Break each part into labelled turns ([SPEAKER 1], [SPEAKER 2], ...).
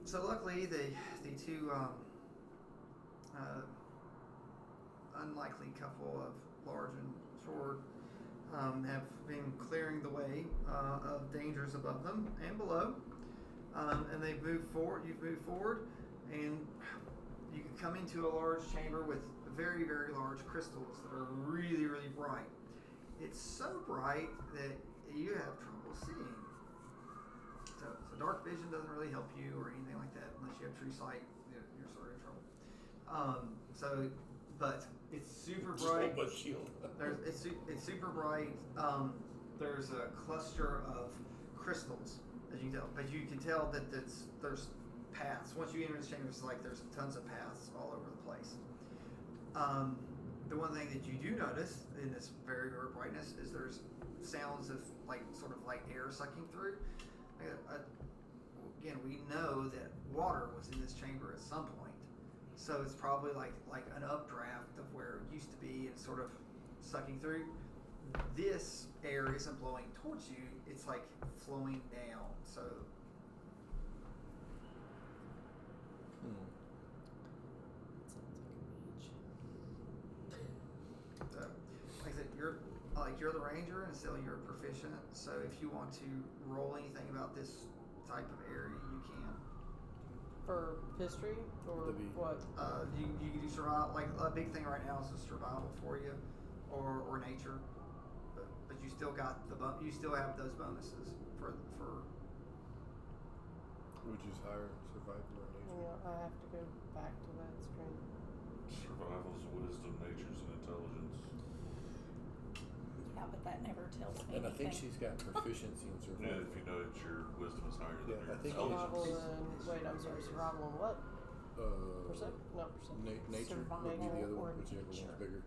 [SPEAKER 1] So luckily, the two unlikely couple of large and short have been clearing the way of dangers above them and below, and they've moved forward. You've moved forward, and you can come into a large chamber with very, very large crystals that are really, really bright. It's so bright that you have trouble seeing. So dark vision doesn't really help you or anything like that unless you have true sight. You're sort of in trouble. But it's super bright. It's super bright. There's a cluster of crystals, as you can tell, but you can tell that there's paths. Once you enter this chamber, it's like there's tons of paths all over the place. The one thing that you do notice in this very, very brightness is there's sounds of sort of like air sucking through. Again, we know that water was in this chamber at some point, so it's probably like an updraft of where it used to be and sort of sucking through. This air isn't blowing towards you; it's like flowing down. So. Like I said, you're the ranger, and still you're proficient. So if you want to roll anything about this type of area, you can.
[SPEAKER 2] For history or what?
[SPEAKER 1] You can do survival. Like a big thing right now is survival for you, or nature. But you still got you still have those bonuses for.
[SPEAKER 3] Which is higher, survival or nature?
[SPEAKER 2] Yeah, I have to go back to that screen.
[SPEAKER 4] Survival's wisdom, nature's and intelligence.
[SPEAKER 5] Yeah, but that never tells me
[SPEAKER 3] And I think
[SPEAKER 5] anything.
[SPEAKER 3] she's got proficiency in survival.
[SPEAKER 4] Yeah, if you know that your wisdom is higher than
[SPEAKER 3] Yeah,
[SPEAKER 4] your
[SPEAKER 3] I think
[SPEAKER 2] Survival
[SPEAKER 4] intelligence.
[SPEAKER 2] and wait, I'm sorry, survival and what? Perception?
[SPEAKER 3] Nature
[SPEAKER 5] Survival
[SPEAKER 3] would be the other
[SPEAKER 5] or
[SPEAKER 3] one, whichever
[SPEAKER 5] nature.
[SPEAKER 3] one's bigger.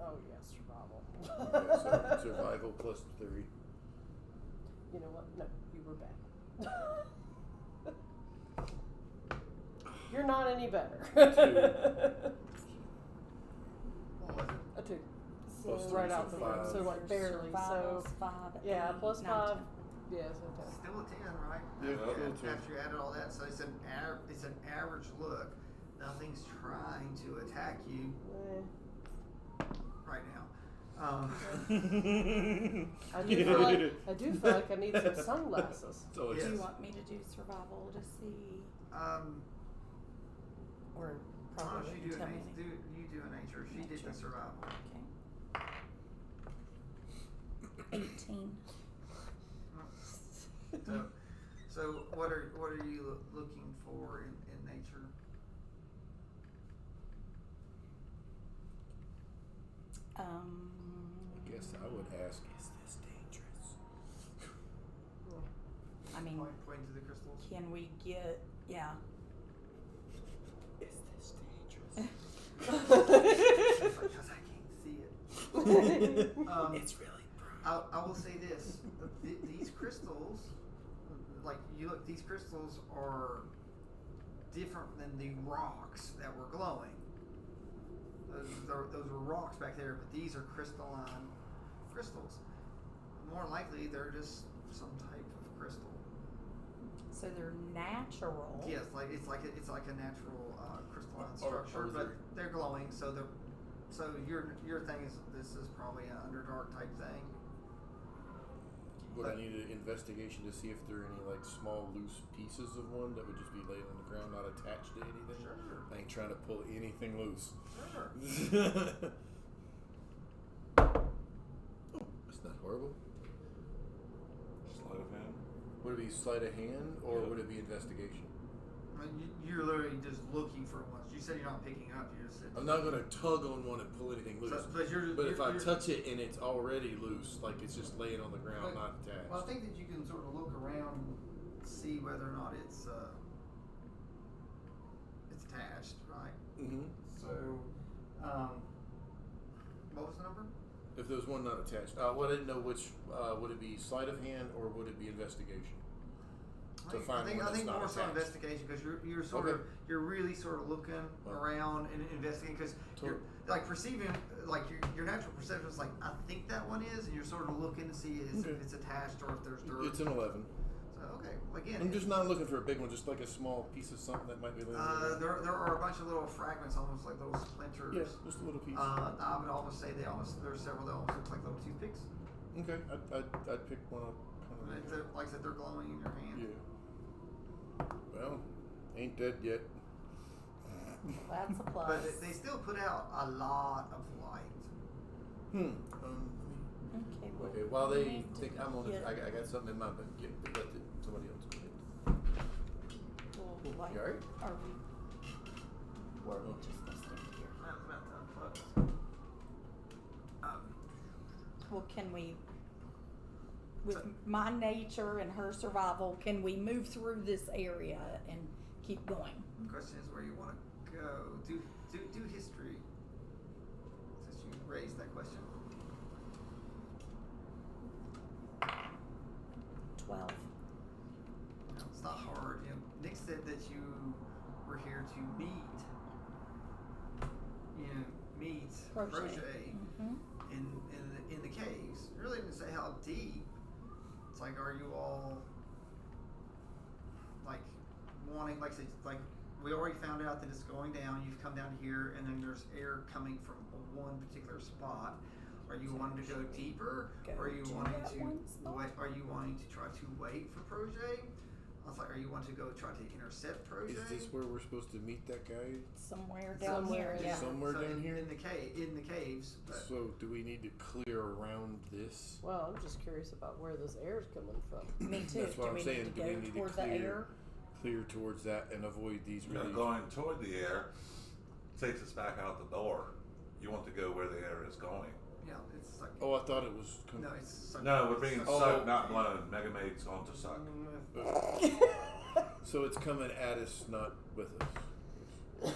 [SPEAKER 2] Oh yeah, survival.
[SPEAKER 3] Okay, so survival plus 3.
[SPEAKER 2] You know what? No, you were bad. You're not any better.
[SPEAKER 1] What was it?
[SPEAKER 2] A 2.
[SPEAKER 3] Plus
[SPEAKER 2] So
[SPEAKER 3] three,
[SPEAKER 2] right
[SPEAKER 3] so
[SPEAKER 2] out the window.
[SPEAKER 3] 5.
[SPEAKER 2] So like barely.
[SPEAKER 5] Survival's
[SPEAKER 2] So
[SPEAKER 5] 5.
[SPEAKER 2] yeah,
[SPEAKER 5] 8,
[SPEAKER 2] plus
[SPEAKER 5] 9,
[SPEAKER 2] 5.
[SPEAKER 5] 10.
[SPEAKER 2] Yeah, so 10.
[SPEAKER 1] Still a 10, right?
[SPEAKER 3] Yeah,
[SPEAKER 1] after,
[SPEAKER 3] still a 10.
[SPEAKER 1] after you added all that, so it's an average look. Nothing's trying to attack you right now.
[SPEAKER 2] I do feel like I need some sunglasses.
[SPEAKER 3] So it's
[SPEAKER 1] Yes.
[SPEAKER 5] Do you want me to do survival to see? Or probably
[SPEAKER 1] you do
[SPEAKER 5] tell
[SPEAKER 1] a
[SPEAKER 5] me.
[SPEAKER 1] you do a nature. She did the
[SPEAKER 5] Nature.
[SPEAKER 1] survival.
[SPEAKER 5] Okay. 18.
[SPEAKER 1] So what are you looking for in nature?
[SPEAKER 3] I guess I would ask, is this dangerous?
[SPEAKER 5] I mean,
[SPEAKER 1] Point to the crystals.
[SPEAKER 5] can we get, yeah.
[SPEAKER 3] Is this dangerous?
[SPEAKER 1] Because I can't see it.
[SPEAKER 3] It's really bright.
[SPEAKER 1] I will say this: these crystals, these crystals are different than the rocks that were glowing. Those were rocks back there, but these are crystalline crystals. More than likely, they're just some type of crystal.
[SPEAKER 5] So they're natural.
[SPEAKER 1] Yes, it's like a natural crystalline structure, but they're glowing. So your thing is this is probably an Underdark type thing.
[SPEAKER 3] Would I need an investigation to see if there are any small loose pieces of one that would just be laid on the ground, not attached to anything?
[SPEAKER 1] Sure.
[SPEAKER 3] I ain't trying to pull anything loose.
[SPEAKER 1] Sure.
[SPEAKER 3] Oh, that's not horrible.
[SPEAKER 4] Sleight of hand.
[SPEAKER 3] Would it be sleight of hand or would it be investigation?
[SPEAKER 1] I mean, you're literally just looking for one. You said you're not picking up. You're just.
[SPEAKER 3] I'm not going to tug on one and pull anything loose. But if I touch it and it's already loose, like it's just laying on the ground, not attached.
[SPEAKER 1] Well, I think that you can sort of look around and see whether or not it's attached, right?
[SPEAKER 3] Mm-hmm.
[SPEAKER 1] So, what was the number?
[SPEAKER 3] If there's one not attached, well, I didn't know which. Would it be sleight of hand or would it be investigation?
[SPEAKER 1] I think more so investigation because you're sort of you're really sort of looking around and investigating because you're perceiving your natural perception is like I think that one is and you're sort of looking to see if it's attached or if there's dirt.
[SPEAKER 3] It's an 11.
[SPEAKER 1] So okay, again,
[SPEAKER 3] I'm just not looking for a big one, just like a small piece of something that might be laying there.
[SPEAKER 1] there are a bunch of little fragments, almost like little splinters.
[SPEAKER 3] Yeah, just a little piece.
[SPEAKER 1] I would almost say there's several that almost look like little toothpicks.
[SPEAKER 3] Okay, I'd pick one up. Kind of
[SPEAKER 1] Like I said, they're glowing in your hand.
[SPEAKER 3] Yeah. Well, ain't dead yet.
[SPEAKER 5] That's a plus.
[SPEAKER 1] But they still put out a lot of light.
[SPEAKER 5] Okay, well,
[SPEAKER 3] Okay, while
[SPEAKER 5] we
[SPEAKER 3] they
[SPEAKER 5] need to
[SPEAKER 3] think I'm on it,
[SPEAKER 5] get-
[SPEAKER 3] I got something in mind, but let somebody else go ahead.
[SPEAKER 5] well, like,
[SPEAKER 3] You alright?
[SPEAKER 5] are we? Were we just gonna stand here?
[SPEAKER 1] That's about to close.
[SPEAKER 5] Well, can we, with
[SPEAKER 1] So-
[SPEAKER 5] my nature and her survival, can we move through this area and keep going?
[SPEAKER 1] The question is where you want to go. Do history. Since you raised that question.
[SPEAKER 5] 12.
[SPEAKER 1] No, it's not hard. Nick said that you were here to meet Crochet
[SPEAKER 5] Mm-hmm.
[SPEAKER 1] in the caves. It really didn't say how deep. It's like, are you all like wanting, like, we already found out that it's going down. You've come down here, and then there's air coming from one particular spot. Are you wanting to go deeper? Or are you
[SPEAKER 5] to
[SPEAKER 1] wanting
[SPEAKER 5] that
[SPEAKER 1] to
[SPEAKER 5] one spot?
[SPEAKER 1] wait? Are you wanting to try to wait for Projet? I was like, are you wanting to go try to intercept Projet?
[SPEAKER 3] Is this where we're supposed to meet that guy?
[SPEAKER 5] Somewhere down
[SPEAKER 2] Somewhere,
[SPEAKER 5] here,
[SPEAKER 2] yeah.
[SPEAKER 5] yeah.
[SPEAKER 3] Somewhere
[SPEAKER 1] So
[SPEAKER 3] down here?
[SPEAKER 1] in the caves. But
[SPEAKER 3] So do we need to clear around this?
[SPEAKER 2] Well, I'm just curious about where this air is coming from.
[SPEAKER 5] Me too.
[SPEAKER 3] That's what
[SPEAKER 5] Do
[SPEAKER 3] I'm
[SPEAKER 5] we
[SPEAKER 3] saying.
[SPEAKER 5] need to
[SPEAKER 3] Do we
[SPEAKER 5] go
[SPEAKER 3] need
[SPEAKER 5] toward
[SPEAKER 3] to
[SPEAKER 5] the
[SPEAKER 3] clear
[SPEAKER 5] air?
[SPEAKER 3] towards that and avoid these
[SPEAKER 4] You know,
[SPEAKER 3] really?
[SPEAKER 4] going toward the air takes us back out the door. You want to go where the air is going.
[SPEAKER 1] yeah, it's sucking.
[SPEAKER 3] Oh, I thought it was.
[SPEAKER 1] No, it's sucking.
[SPEAKER 4] No, we're being
[SPEAKER 3] Oh.
[SPEAKER 4] sucked, not blown. Mega Mate's on to suck.
[SPEAKER 3] So it's coming at us, not with us.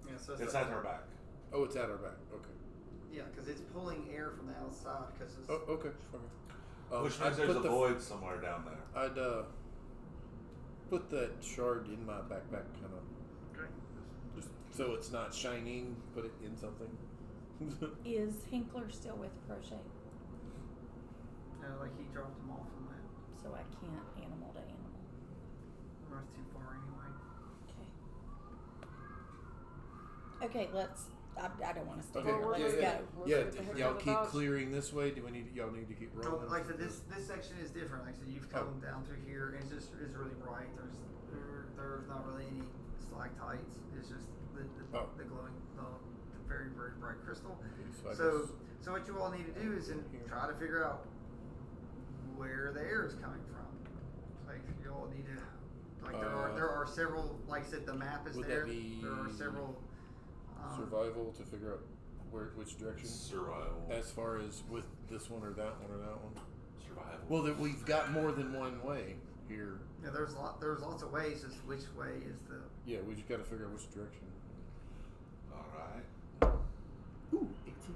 [SPEAKER 1] Yeah, so
[SPEAKER 4] It's at her back.
[SPEAKER 3] Oh, it's at our back. Okay.
[SPEAKER 1] Yeah, because it's pulling air from the outside. Because it's
[SPEAKER 3] Oh, okay.
[SPEAKER 4] Which
[SPEAKER 3] I'd
[SPEAKER 4] means there's
[SPEAKER 3] put
[SPEAKER 4] a
[SPEAKER 3] the-
[SPEAKER 4] void somewhere down there.
[SPEAKER 3] I'd put that shard in my backpack, kind of,
[SPEAKER 1] okay.
[SPEAKER 3] just so it's not shining. Put it in something.
[SPEAKER 5] Is Hinkler still with Crochet?
[SPEAKER 1] Like he dropped them off from that.
[SPEAKER 5] So I can't animal to animal.
[SPEAKER 1] Or it's too far anyway.
[SPEAKER 5] Okay, let's. I don't want to stay
[SPEAKER 3] Okay.
[SPEAKER 5] here.
[SPEAKER 2] Well,
[SPEAKER 5] Let's
[SPEAKER 2] we're
[SPEAKER 5] go.
[SPEAKER 2] gonna-
[SPEAKER 3] Yeah.
[SPEAKER 2] We're gonna head
[SPEAKER 3] Y'all
[SPEAKER 2] to the
[SPEAKER 3] keep
[SPEAKER 2] dogs.
[SPEAKER 3] clearing this way. Do we need? Y'all need to keep
[SPEAKER 1] So,
[SPEAKER 3] rolling.
[SPEAKER 1] like I said, this section is different. Like I said, you've come down through here, and it's really bright. There's not really any stalactites. It's just the glowing, the very very bright crystal.
[SPEAKER 3] Okay, so I
[SPEAKER 1] So
[SPEAKER 3] guess-
[SPEAKER 1] what you all need to do is try to figure out where the air is coming from. Like you all need to, like there are several. Like I said, the map is
[SPEAKER 3] Would
[SPEAKER 1] there.
[SPEAKER 3] that be
[SPEAKER 1] There are several.
[SPEAKER 3] survival to figure out which direction.
[SPEAKER 4] Survival.
[SPEAKER 3] As far as with this one or that one or that one.
[SPEAKER 4] Survival.
[SPEAKER 3] Well, that we've got more than one way here.
[SPEAKER 1] Yeah, there's lots of ways. Just which way is the.
[SPEAKER 3] Yeah, we just got to figure out which direction.
[SPEAKER 4] All right.
[SPEAKER 3] Ooh, 18.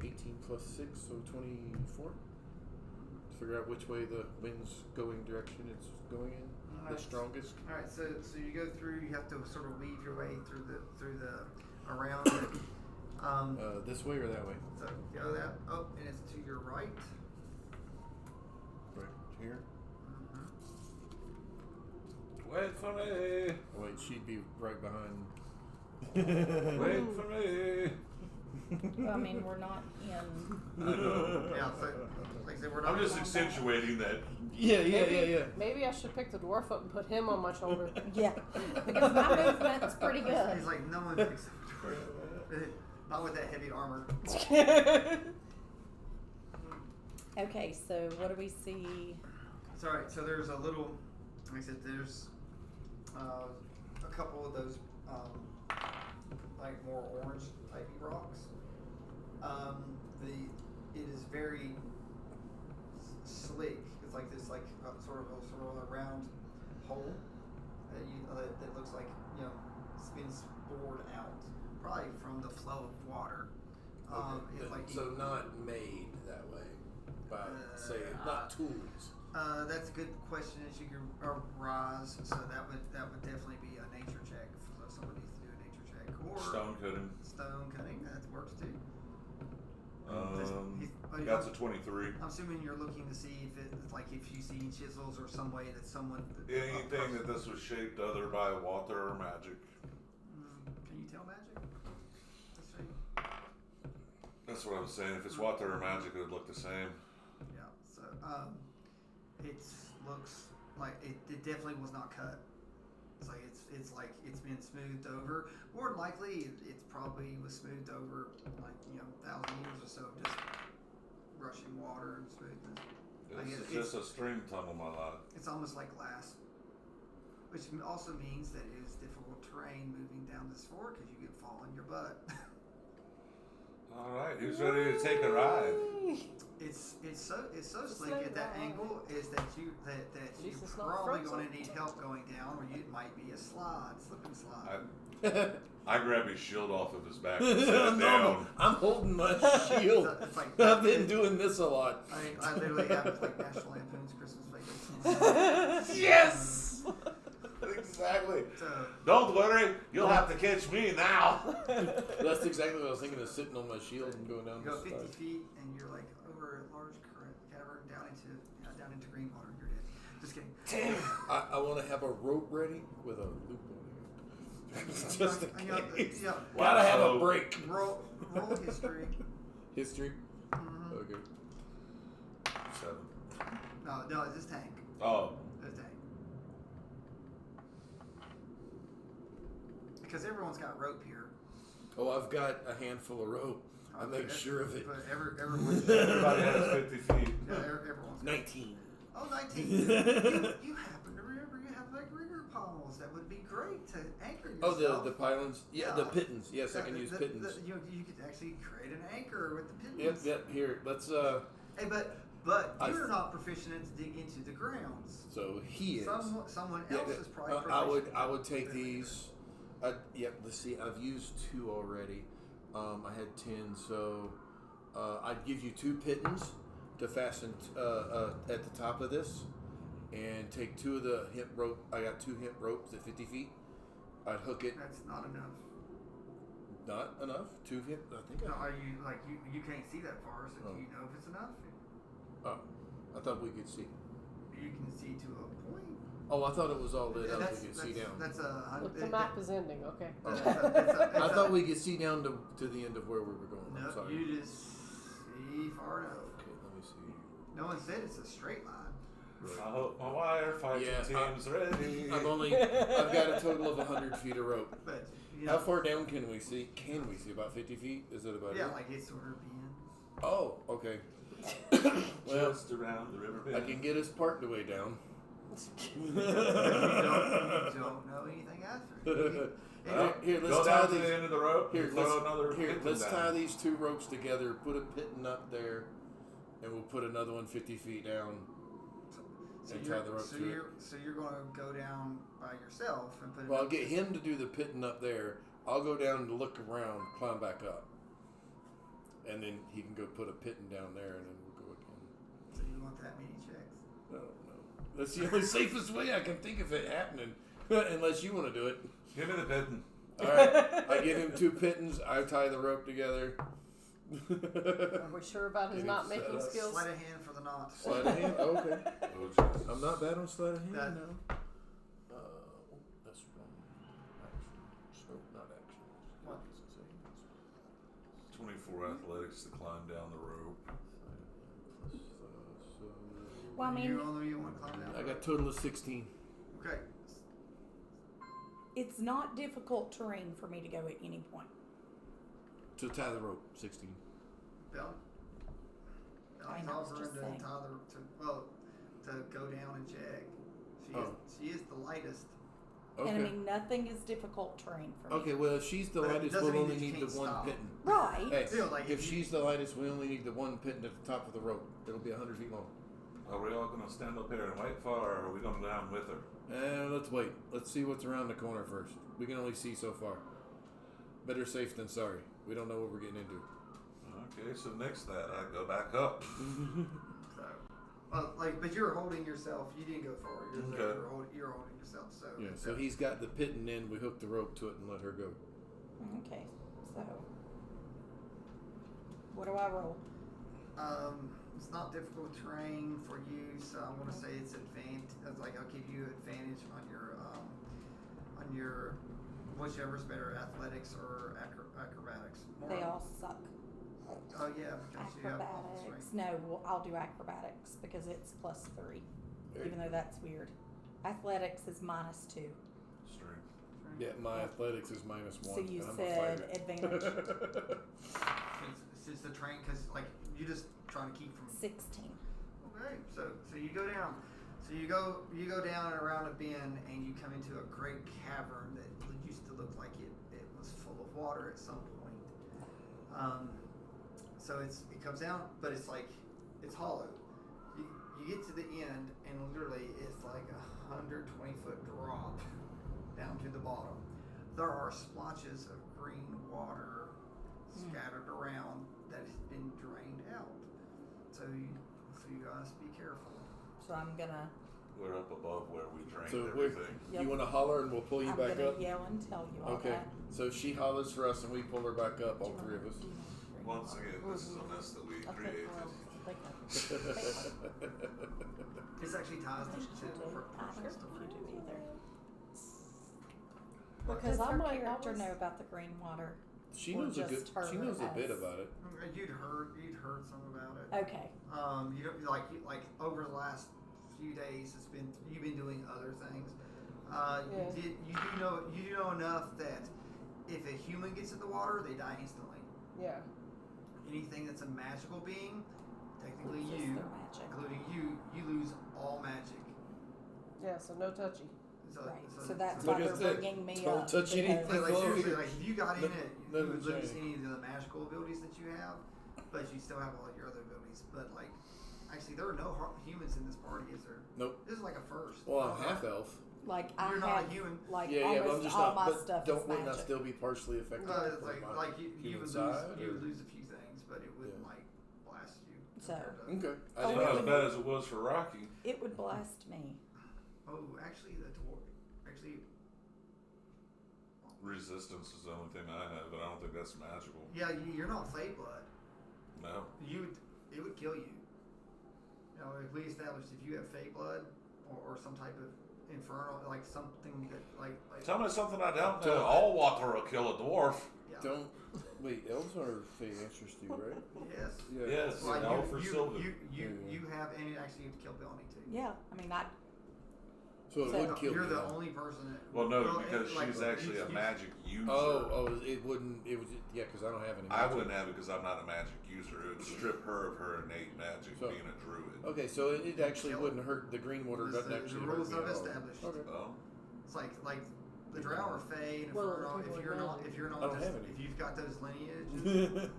[SPEAKER 3] 18 plus 6, so 24. Figure out which way the wind's going direction it's going in. The
[SPEAKER 1] Alright.
[SPEAKER 3] strongest.
[SPEAKER 1] All right, so you go through. You have to sort of weave your way through the around it.
[SPEAKER 3] This way or that way?
[SPEAKER 1] So go that. Oh, and it's to your right.
[SPEAKER 3] Right here.
[SPEAKER 1] Mm-hmm.
[SPEAKER 4] Wait for me.
[SPEAKER 3] Oh, wait, she'd be right behind.
[SPEAKER 4] Wait for me.
[SPEAKER 5] Well, I mean, we're not in.
[SPEAKER 4] I know.
[SPEAKER 1] Yeah, so like I said, we're not.
[SPEAKER 4] I'm just
[SPEAKER 5] going
[SPEAKER 4] accentuating that.
[SPEAKER 3] Yeah.
[SPEAKER 2] Maybe I should pick the dwarf up and put him on my shoulder.
[SPEAKER 5] Yeah, because my movement's pretty good.
[SPEAKER 1] He's like, no one picks up. Not with that heavy armor.
[SPEAKER 5] Okay, so what do we see?
[SPEAKER 1] It's all right. So there's a little. Like I said, there's a couple of those like more orange typey rocks. It is very slick. It's like this, like sort of a round hole that looks like it's been spored out, probably from the flow of water.
[SPEAKER 3] So not made that way by say not tools.
[SPEAKER 1] That's a good question. As you can rise, so that would definitely be a nature check. So someone needs to do a nature check or
[SPEAKER 4] Stone cutting.
[SPEAKER 1] stone cutting. That works too.
[SPEAKER 4] That's a 23.
[SPEAKER 1] I'm assuming you're looking to see if it's like if you see chisels or some way that someone.
[SPEAKER 4] Anything that this was shaped other by water or magic.
[SPEAKER 1] Can you tell magic? Let's see.
[SPEAKER 4] That's what I was saying. If it's water or magic, it would look the same.
[SPEAKER 1] Yeah. So it looks like it definitely was not cut. It's like it's been smoothed over. More than likely, it's probably was smoothed over like 1,000 years or so of just rushing water and smoothness.
[SPEAKER 4] It's just a stream tunnel, my lad.
[SPEAKER 1] It's almost like glass, which also means that it is difficult terrain moving down this floor because you could fall on your butt.
[SPEAKER 4] All right, who's ready to take a ride?
[SPEAKER 1] It's so slick
[SPEAKER 2] like
[SPEAKER 1] at that
[SPEAKER 2] that.
[SPEAKER 1] angle is that you're
[SPEAKER 2] least it's not
[SPEAKER 1] probably
[SPEAKER 2] frozen.
[SPEAKER 1] going to need help going down, or it might be a slip and slide.
[SPEAKER 4] I grab his shield off of his back and set it
[SPEAKER 3] No,
[SPEAKER 4] down.
[SPEAKER 3] I'm holding my shield.
[SPEAKER 1] It's like
[SPEAKER 3] I've been doing this a lot.
[SPEAKER 1] I literally have like National Lampoon's Christmas Vacation.
[SPEAKER 3] Yes! Exactly.
[SPEAKER 1] So,
[SPEAKER 4] Don't worry, you'll have to catch me now.
[SPEAKER 3] That's exactly what I was thinking of, sitting on my shield and going down
[SPEAKER 1] you go
[SPEAKER 3] the
[SPEAKER 1] 50
[SPEAKER 3] slide.
[SPEAKER 1] feet and you're like over a large current cavern down into green water. You're dead. Just kidding.
[SPEAKER 3] I want to have a rope ready with a loop on it. Just in case.
[SPEAKER 1] Yeah.
[SPEAKER 3] Gotta have a
[SPEAKER 4] So-
[SPEAKER 3] break.
[SPEAKER 1] Roll history.
[SPEAKER 3] History?
[SPEAKER 1] Mm-hmm.
[SPEAKER 3] Okay.
[SPEAKER 4] 7.
[SPEAKER 1] No, it's just tank.
[SPEAKER 4] Oh,
[SPEAKER 1] It's tank. Because everyone's got rope here.
[SPEAKER 3] Oh, I've got a handful of rope. I make sure of it.
[SPEAKER 1] But everyone's
[SPEAKER 4] everybody has 50 feet.
[SPEAKER 1] yeah, everyone's got
[SPEAKER 3] 19.
[SPEAKER 1] Oh, 19. you happen to remember you have like rigger pommels. That would be great to anchor
[SPEAKER 3] Oh,
[SPEAKER 1] yourself.
[SPEAKER 3] the pylons? Yeah, the pittons. Yes, I can use pittons.
[SPEAKER 1] You could actually create an anchor with the pittons.
[SPEAKER 3] Yep. Here, let's,
[SPEAKER 1] Hey, but you're not proficient to dig into the grounds.
[SPEAKER 3] so he is.
[SPEAKER 1] Someone
[SPEAKER 3] Yeah,
[SPEAKER 1] else is probably proficient.
[SPEAKER 3] I would take these. Yep. Let's see. I've used 2 already. I had 10, so I'd give you 2 pittons to fasten at the top of this, and take 2 of the hemp rope. I got 2 hemp ropes at 50 feet. I'd hook it.
[SPEAKER 1] That's not enough.
[SPEAKER 3] Not enough. 2 hemp. I think.
[SPEAKER 1] No, are you like you can't see that far, so
[SPEAKER 3] Oh.
[SPEAKER 1] do you know if it's enough?
[SPEAKER 3] Oh, I thought we could see.
[SPEAKER 1] You can see to a point.
[SPEAKER 3] Oh, I thought it was all lit
[SPEAKER 1] Yeah,
[SPEAKER 3] up. We could see down.
[SPEAKER 1] That's a
[SPEAKER 2] Look, the map is ending. Okay.
[SPEAKER 3] I thought we could see down to the end of where we were going. I'm
[SPEAKER 1] No,
[SPEAKER 3] sorry.
[SPEAKER 1] you just see far enough.
[SPEAKER 3] Okay, let me see.
[SPEAKER 1] No one said it's a straight line.
[SPEAKER 4] I hope my wire fighting team's ready.
[SPEAKER 3] I've got a total of 100 feet of rope.
[SPEAKER 1] But
[SPEAKER 3] How far down can we see? Can we see about 50 feet? Is it about?
[SPEAKER 1] Yeah,
[SPEAKER 3] it?
[SPEAKER 1] like it's sort of being.
[SPEAKER 3] Oh, okay. Well,
[SPEAKER 4] Just around the river bend.
[SPEAKER 3] I can get us part the way down.
[SPEAKER 1] You don't know anything after.
[SPEAKER 4] Well,
[SPEAKER 3] Here,
[SPEAKER 4] go
[SPEAKER 3] let's
[SPEAKER 4] down
[SPEAKER 3] tie
[SPEAKER 4] to
[SPEAKER 3] these.
[SPEAKER 4] the end of the rope.
[SPEAKER 3] Here,
[SPEAKER 4] throw another pitten
[SPEAKER 3] let's
[SPEAKER 4] down.
[SPEAKER 3] tie these 2 ropes together. Put a pitton up there, and we'll put another one 50 feet down. And tie the rope to it.
[SPEAKER 1] So you're going to go down by yourself and put it.
[SPEAKER 3] Well, I'll get him to do the pitting up there. I'll go down and look around, climb back up. And then he can go put a pitting down there, and then we'll go again.
[SPEAKER 1] So you want that many checks?
[SPEAKER 3] I don't know. That's the only safest way I can think of it happening. Unless you want to do it.
[SPEAKER 4] Give me the pitten.
[SPEAKER 3] Alright. I give him 2 pittons. I tie the rope together.
[SPEAKER 2] Are we sure about his
[SPEAKER 3] Get
[SPEAKER 2] not
[SPEAKER 3] it
[SPEAKER 2] making
[SPEAKER 3] set up.
[SPEAKER 2] skills?
[SPEAKER 1] Sleight of hand for the knot.
[SPEAKER 3] Sleight of hand? Oh, okay.
[SPEAKER 4] Oh, Jesus.
[SPEAKER 3] I'm not bad on sleight of hand,
[SPEAKER 1] That-
[SPEAKER 3] no. That's wrong. Action. So, not action.
[SPEAKER 1] What?
[SPEAKER 4] 24 athletics to climb down the rope.
[SPEAKER 5] Well, I mean,
[SPEAKER 1] You want to climb down?
[SPEAKER 3] I got a total of 16.
[SPEAKER 1] Okay.
[SPEAKER 5] it's not difficult terrain for me to go at any point.
[SPEAKER 3] To tie the rope, 16.
[SPEAKER 1] Bell.
[SPEAKER 5] I know, I was just saying.
[SPEAKER 1] To go down and check. She is the lightest.
[SPEAKER 3] Okay.
[SPEAKER 5] And I mean, nothing is difficult terrain for me.
[SPEAKER 3] Okay, well, if she's the
[SPEAKER 1] But it
[SPEAKER 3] lightest,
[SPEAKER 1] doesn't
[SPEAKER 3] we'll
[SPEAKER 1] mean
[SPEAKER 3] only
[SPEAKER 1] that you
[SPEAKER 3] need the
[SPEAKER 1] can't
[SPEAKER 3] one
[SPEAKER 1] stop.
[SPEAKER 3] pitton.
[SPEAKER 5] Right.
[SPEAKER 3] Hey,
[SPEAKER 1] Still, like,
[SPEAKER 3] if
[SPEAKER 1] if
[SPEAKER 3] she's the lightest, we only need the one pitton at the top of the rope. It'll be 100 feet long.
[SPEAKER 4] Are we all going to stand up here and wait for her, or are we going to go down with her?
[SPEAKER 3] Let's wait. Let's see what's around the corner first. We can only see so far. Better safe than sorry. We don't know what we're getting into.
[SPEAKER 4] Okay, so next that, I go back up.
[SPEAKER 1] So, but you're holding yourself. You didn't go forward.
[SPEAKER 4] Okay.
[SPEAKER 1] You're holding yourself. So
[SPEAKER 3] Yeah, so he's got the pitton in. We hook the rope to it and let her go.
[SPEAKER 5] Okay, so What do I roll?
[SPEAKER 1] It's not difficult terrain for you, so I'm gonna say it's like I'll give you advantage on your whichever's better, athletics or acrobatics.
[SPEAKER 5] They all suck.
[SPEAKER 1] Oh yeah, because you have awful
[SPEAKER 5] Acrobatics.
[SPEAKER 1] strength.
[SPEAKER 5] No, well, I'll do acrobatics because it's +3. Even though that's weird. Athletics is -2.
[SPEAKER 4] Strength.
[SPEAKER 3] Yeah, my athletics is -1.
[SPEAKER 5] So you
[SPEAKER 3] and I'm a
[SPEAKER 5] said
[SPEAKER 3] fighter.
[SPEAKER 5] advantage.
[SPEAKER 1] It's just the terrain, because like you just trying to keep from.
[SPEAKER 5] 16.
[SPEAKER 1] Okay, so you go down. So you go down around a bend and you come into a great cavern that used to look like it was full of water at some point. So it comes down, but it's hollow. You get to the end and literally it's like 120-foot drop down to the bottom. There are splotches of green water scattered around that has been drained out. So you guys be careful.
[SPEAKER 5] So I'm gonna.
[SPEAKER 4] We're up above where we drained
[SPEAKER 3] So
[SPEAKER 4] everything.
[SPEAKER 5] Yep.
[SPEAKER 3] you want to holler and we'll pull you
[SPEAKER 5] I'm
[SPEAKER 3] back
[SPEAKER 5] gonna
[SPEAKER 3] up?
[SPEAKER 5] yell and tell you all
[SPEAKER 3] Okay.
[SPEAKER 5] that.
[SPEAKER 3] So she hollers for us and we pull her back up, all three of us.
[SPEAKER 4] Once again, this is a mess that we created.
[SPEAKER 1] This actually ties to
[SPEAKER 5] I don't know
[SPEAKER 1] personal
[SPEAKER 5] if
[SPEAKER 1] stuff.
[SPEAKER 5] you do either.
[SPEAKER 2] Because
[SPEAKER 5] Does
[SPEAKER 2] I
[SPEAKER 5] her
[SPEAKER 2] might
[SPEAKER 5] character
[SPEAKER 2] always-
[SPEAKER 5] know about the green water?
[SPEAKER 3] She
[SPEAKER 5] Or
[SPEAKER 3] knows a
[SPEAKER 5] just
[SPEAKER 3] good.
[SPEAKER 5] her
[SPEAKER 3] She knows a bit
[SPEAKER 5] as-
[SPEAKER 3] about it.
[SPEAKER 1] You'd heard some about it.
[SPEAKER 5] Okay.
[SPEAKER 1] You don't like over the last few days. You've been doing other things.
[SPEAKER 2] Yeah.
[SPEAKER 1] You do know enough that if a human gets in the water, they die instantly.
[SPEAKER 2] Yeah.
[SPEAKER 1] Anything that's a magical being, technically
[SPEAKER 5] Loses
[SPEAKER 1] you,
[SPEAKER 5] their magic.
[SPEAKER 1] including you lose all magic.
[SPEAKER 2] Yeah, so no touchy.
[SPEAKER 5] Right. So that's
[SPEAKER 3] Like
[SPEAKER 5] why
[SPEAKER 3] I
[SPEAKER 5] they're
[SPEAKER 3] said,
[SPEAKER 5] bringing me
[SPEAKER 3] don't
[SPEAKER 5] up.
[SPEAKER 3] touch
[SPEAKER 5] because-
[SPEAKER 3] anything.
[SPEAKER 1] Like seriously, like if you got in
[SPEAKER 3] No-
[SPEAKER 1] it,
[SPEAKER 3] no
[SPEAKER 1] you would lose
[SPEAKER 3] change.
[SPEAKER 1] any of the magical abilities that you have, but you still have all your other abilities. But like, actually, there are no humans in this party, is there?
[SPEAKER 3] Nope.
[SPEAKER 1] This is like a first.
[SPEAKER 3] Well, I'm half elf.
[SPEAKER 5] Like
[SPEAKER 1] You're
[SPEAKER 5] I
[SPEAKER 1] not
[SPEAKER 5] have
[SPEAKER 1] a human.
[SPEAKER 5] like
[SPEAKER 3] Yeah, but I'm
[SPEAKER 5] almost
[SPEAKER 3] just
[SPEAKER 5] all
[SPEAKER 3] not.
[SPEAKER 5] my
[SPEAKER 3] But
[SPEAKER 5] stuff
[SPEAKER 3] don't
[SPEAKER 5] is
[SPEAKER 3] wouldn't I
[SPEAKER 5] magic.
[SPEAKER 3] still be partially affected?
[SPEAKER 1] It's
[SPEAKER 3] from my
[SPEAKER 1] like you
[SPEAKER 3] human
[SPEAKER 1] would
[SPEAKER 3] side,
[SPEAKER 1] lose you
[SPEAKER 3] or-
[SPEAKER 1] would lose a few things, but it wouldn't
[SPEAKER 3] Yeah.
[SPEAKER 1] like blast you.
[SPEAKER 5] So-
[SPEAKER 1] compared to-
[SPEAKER 3] Okay. I
[SPEAKER 5] Oh,
[SPEAKER 4] It's
[SPEAKER 3] didn't
[SPEAKER 4] not
[SPEAKER 3] know.
[SPEAKER 4] as bad as it was for Rocky.
[SPEAKER 5] It would blast me.
[SPEAKER 1] Oh, actually, the dwarf. Actually,
[SPEAKER 4] Resistance is the only thing I have, but I don't think that's magical.
[SPEAKER 1] yeah, you're not Fey blood.
[SPEAKER 4] No.
[SPEAKER 1] It would kill you. You know, if we established if you have Fey blood or some type of infernal, like something that like
[SPEAKER 4] Tell me something I don't
[SPEAKER 3] Don't-
[SPEAKER 4] know. All water will kill a dwarf.
[SPEAKER 1] yeah.
[SPEAKER 3] Don't wait. Elves are fey ancestry, right?
[SPEAKER 1] Yes.
[SPEAKER 3] Yeah.
[SPEAKER 4] Yes.
[SPEAKER 1] Like
[SPEAKER 4] all for silver.
[SPEAKER 1] you have, and actually you have to kill Belny too.
[SPEAKER 5] Yeah. I mean, I
[SPEAKER 3] So it
[SPEAKER 5] So-
[SPEAKER 3] would kill
[SPEAKER 1] You're
[SPEAKER 3] me.
[SPEAKER 1] the
[SPEAKER 3] then.
[SPEAKER 1] only person that.
[SPEAKER 4] Well, no,
[SPEAKER 1] well,
[SPEAKER 4] because
[SPEAKER 1] it- like,
[SPEAKER 4] she's actually
[SPEAKER 1] you-
[SPEAKER 4] a
[SPEAKER 1] you-
[SPEAKER 4] magic user.
[SPEAKER 3] Oh, it wouldn't. It was because I don't have any.
[SPEAKER 4] I
[SPEAKER 3] magic.
[SPEAKER 4] wouldn't have it because I'm not a magic user. It would strip her of her innate magic,
[SPEAKER 3] So-
[SPEAKER 4] being a druid.
[SPEAKER 3] Okay, so it actually
[SPEAKER 1] Kill it.
[SPEAKER 3] wouldn't hurt. The green water
[SPEAKER 1] It's
[SPEAKER 3] doesn't
[SPEAKER 1] the
[SPEAKER 3] actually
[SPEAKER 1] rules
[SPEAKER 3] hurt me
[SPEAKER 1] I've
[SPEAKER 3] at all.
[SPEAKER 1] established.
[SPEAKER 3] Okay.
[SPEAKER 4] Oh,
[SPEAKER 1] It's like the Drow are Fey and
[SPEAKER 2] Well,
[SPEAKER 1] Inferno.
[SPEAKER 2] people
[SPEAKER 1] If
[SPEAKER 2] with
[SPEAKER 1] you're not,
[SPEAKER 2] magic.
[SPEAKER 1] if you're
[SPEAKER 3] I
[SPEAKER 1] not,
[SPEAKER 3] don't
[SPEAKER 1] just,
[SPEAKER 3] have any.
[SPEAKER 1] if you've got those lineages,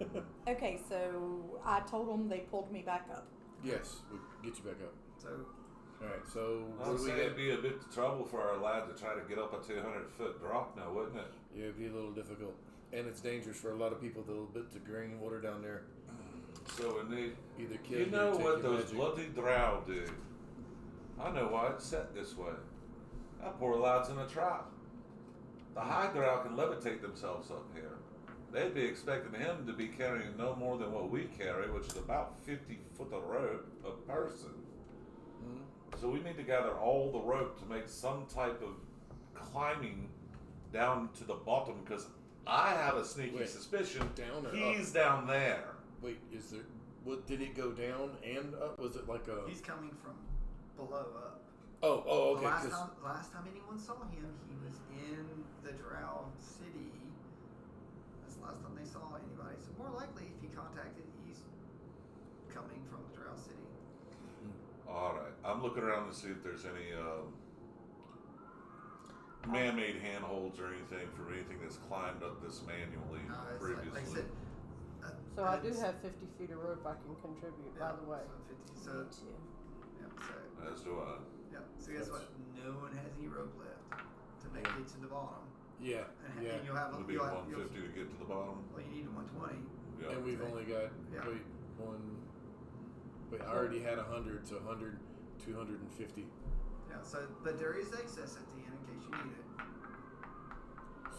[SPEAKER 5] okay. So I told them they pulled me back up.
[SPEAKER 3] Yes, we get you back up.
[SPEAKER 1] so
[SPEAKER 3] All right, so
[SPEAKER 4] I'd
[SPEAKER 3] what do we
[SPEAKER 4] say
[SPEAKER 3] got?
[SPEAKER 4] it'd be a bit of trouble for our lad to try to get up a 200-foot drop now, wouldn't it?
[SPEAKER 3] Yeah, it'd be a little difficult, and it's dangerous for a lot of people. The little bits of green water down there
[SPEAKER 4] So we need.
[SPEAKER 3] either kill
[SPEAKER 4] You
[SPEAKER 3] you
[SPEAKER 4] know
[SPEAKER 3] or take
[SPEAKER 4] what
[SPEAKER 3] your
[SPEAKER 4] those
[SPEAKER 3] magic.
[SPEAKER 4] bloody drow do? I know why it's set this way. That poor lad's in a trap. The high drow can levitate themselves up here. They'd be expecting him to be carrying no more than what we carry, which is about 50 foot of rope a person.
[SPEAKER 3] Mhm.
[SPEAKER 4] So we need to gather all the rope to make some type of climbing down to the bottom, because I have a sneaky
[SPEAKER 3] Wait,
[SPEAKER 4] suspicion
[SPEAKER 3] down or up?
[SPEAKER 4] he's down there.
[SPEAKER 3] Wait, is there? What did it go down and up? Was it like a?
[SPEAKER 1] he's coming from below up.
[SPEAKER 3] Oh,
[SPEAKER 1] The
[SPEAKER 3] okay.
[SPEAKER 1] last time anyone saw him, he was in the Drow city. That's the last time they saw anybody. So more likely, if he contacted, he's coming from the Drow city.
[SPEAKER 4] All right, I'm looking around to see if there's any man-made handholds or anything for anything that's climbed up this manually
[SPEAKER 1] It's
[SPEAKER 4] previously.
[SPEAKER 1] like I said.
[SPEAKER 2] So I do have 50 feet of rope I can contribute, by the way.
[SPEAKER 1] So 50. So
[SPEAKER 5] Me too.
[SPEAKER 1] yeah. So
[SPEAKER 4] As do I.
[SPEAKER 1] yeah. So guess what? No one has any rope left to make it to the bottom.
[SPEAKER 3] Yeah,
[SPEAKER 1] And,
[SPEAKER 3] yeah.
[SPEAKER 1] and you'll have
[SPEAKER 4] It'll be
[SPEAKER 1] you'll have,
[SPEAKER 4] 150 to get to the bottom.
[SPEAKER 1] well, you need a 120.
[SPEAKER 4] Yeah.
[SPEAKER 3] And we've only got
[SPEAKER 1] Yeah.
[SPEAKER 3] Wait, I already had 100, so 100, 250.
[SPEAKER 1] Yeah. So but there is excess at the end in case you need it.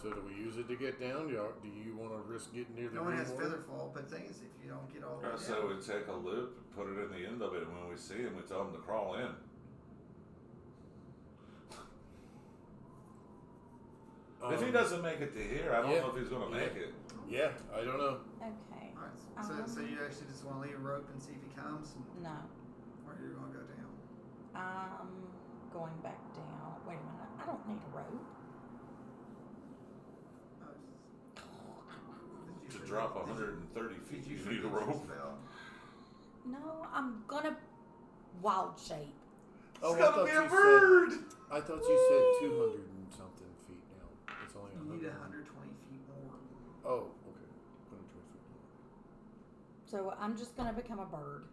[SPEAKER 3] So do we use it to get down? Do you want to risk getting near the
[SPEAKER 1] No one has
[SPEAKER 3] water?
[SPEAKER 1] feather fall, but the thing is, if you don't get all the way
[SPEAKER 4] So
[SPEAKER 1] down,
[SPEAKER 4] we take a loop, put it in the end of it, and when we see him, we tell him to crawl in. If he doesn't make it to here, I don't know if he's going to make it.
[SPEAKER 3] Yeah, I don't know.
[SPEAKER 5] Okay.
[SPEAKER 1] Alright, so you actually just want to leave a rope and see if he comes,
[SPEAKER 5] No.
[SPEAKER 1] or you're going to go down.
[SPEAKER 5] Going back down. Wait a minute. I don't need a rope.
[SPEAKER 4] To drop 130 feet, you need a rope.
[SPEAKER 5] No, I'm gonna wild shape.
[SPEAKER 3] Oh,
[SPEAKER 4] It's gonna be a bird!
[SPEAKER 3] I thought you said 200 and something feet now. It's only
[SPEAKER 1] You
[SPEAKER 3] 100.
[SPEAKER 1] need 120 feet more.
[SPEAKER 3] Oh, okay. 120 feet more.
[SPEAKER 5] So I'm just gonna become a bird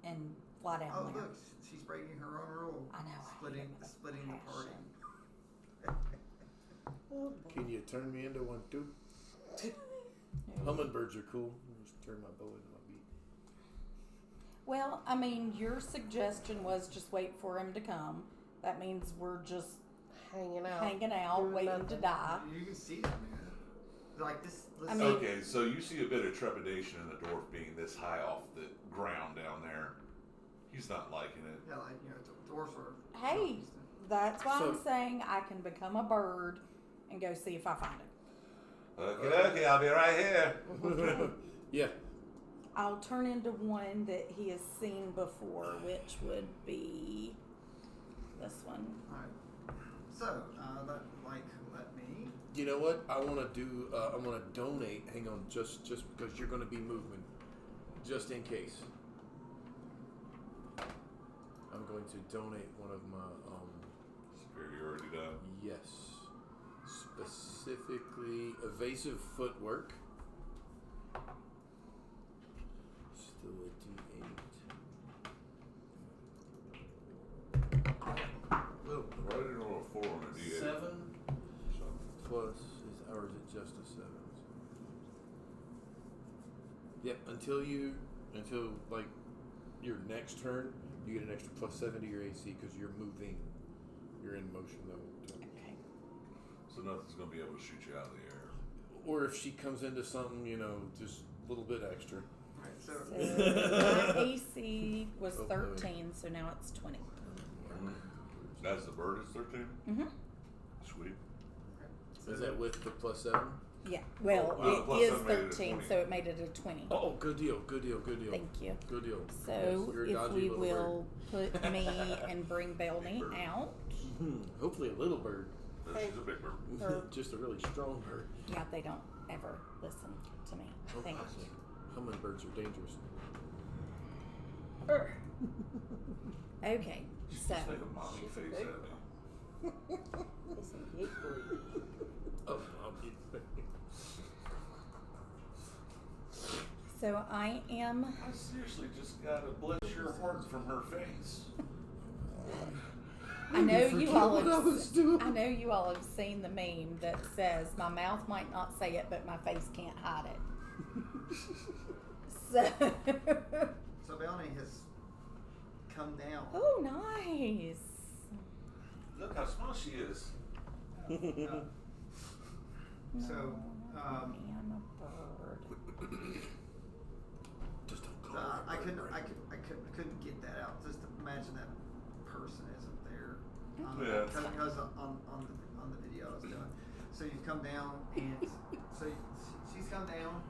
[SPEAKER 5] and fly down
[SPEAKER 1] Oh,
[SPEAKER 5] there.
[SPEAKER 1] look, she's breaking her own rule.
[SPEAKER 5] I know.
[SPEAKER 1] Splitting the party.
[SPEAKER 3] Can you turn me into one too? Hummingbirds are cool. Just turn my bow into my beak.
[SPEAKER 5] Well, I mean, your suggestion was just wait for him to come. That means we're just
[SPEAKER 2] Hanging out.
[SPEAKER 5] waiting
[SPEAKER 2] nothing.
[SPEAKER 5] to die.
[SPEAKER 1] You can see them, man. Like this.
[SPEAKER 5] I mean-
[SPEAKER 4] Okay, so you see a bit of trepidation in the dwarf being this high off the ground down there. He's not liking it.
[SPEAKER 1] Yeah, like, dwarves are.
[SPEAKER 5] Hey. That's why
[SPEAKER 3] So-
[SPEAKER 5] I'm saying I can become a bird and go see if I find him.
[SPEAKER 4] Okay, I'll be right here.
[SPEAKER 3] Yeah.
[SPEAKER 5] I'll turn into one that he has seen before, which would be this one.
[SPEAKER 1] Alright. So, let me.
[SPEAKER 3] You know what? I want to do. I want to donate. Hang on, just because you're going to be moving, just in case. I'm going to donate one of my.
[SPEAKER 4] Superiority done.
[SPEAKER 3] Yes. Specifically, evasive footwork. Still a D8.
[SPEAKER 1] Whoa.
[SPEAKER 4] Why did you roll a 4 on a D8?
[SPEAKER 3] 7 plus or is it just a 7? Yep. Until like your next turn, you get an extra +7 to your AC because you're moving. You're in motion though.
[SPEAKER 5] Okay.
[SPEAKER 4] So nothing's going to be able to shoot you out of the air.
[SPEAKER 3] Or if she comes into something, just a little bit extra.
[SPEAKER 1] Alright, so.
[SPEAKER 5] So my AC was
[SPEAKER 3] Oh,
[SPEAKER 5] 13, so now it's 20.
[SPEAKER 4] That's the bird is 13?
[SPEAKER 5] Mm-hmm.
[SPEAKER 4] Sweet.
[SPEAKER 3] Is that with the +7?
[SPEAKER 5] Yeah. Well,
[SPEAKER 4] Oh, wow.
[SPEAKER 5] it
[SPEAKER 4] Plus
[SPEAKER 5] is
[SPEAKER 4] that made it a
[SPEAKER 5] 13,
[SPEAKER 4] 20.
[SPEAKER 5] so it made it a 20.
[SPEAKER 3] Oh, good deal.
[SPEAKER 5] Thank you.
[SPEAKER 3] Good deal.
[SPEAKER 5] So
[SPEAKER 3] Yes, you're a
[SPEAKER 5] if
[SPEAKER 3] dodgy
[SPEAKER 5] we
[SPEAKER 3] little
[SPEAKER 5] will put me and bring Belny
[SPEAKER 4] Bird.
[SPEAKER 5] out.
[SPEAKER 3] bird. Hopefully a little bird.
[SPEAKER 4] She's a big bird.
[SPEAKER 5] Bird.
[SPEAKER 3] Just a really strong bird.
[SPEAKER 5] Yeah, they don't ever listen to me.
[SPEAKER 3] Oh,
[SPEAKER 5] Thank
[SPEAKER 3] I
[SPEAKER 5] you.
[SPEAKER 3] see. Hummingbirds are dangerous.
[SPEAKER 5] Okay, so
[SPEAKER 4] Just make a mommy face at me.
[SPEAKER 2] It's a giggly.
[SPEAKER 3] Oh,
[SPEAKER 5] so I am.
[SPEAKER 4] I seriously just got to bless your heart from her face.
[SPEAKER 5] I know you all
[SPEAKER 3] what I
[SPEAKER 5] have.
[SPEAKER 3] was doing.
[SPEAKER 5] I know you all have seen the meme that says, "My mouth might not say it, but my face can't hide it." So.
[SPEAKER 1] So Belny has come down.
[SPEAKER 5] Oh, nice.
[SPEAKER 4] Look how small she is.
[SPEAKER 1] So,
[SPEAKER 5] I'm a bird.
[SPEAKER 3] Just don't call her a
[SPEAKER 1] I
[SPEAKER 3] bird.
[SPEAKER 1] couldn't get that out. Just imagine that person isn't there.
[SPEAKER 4] Yeah.
[SPEAKER 1] Because on the video I was doing. So you come down and so she's come down.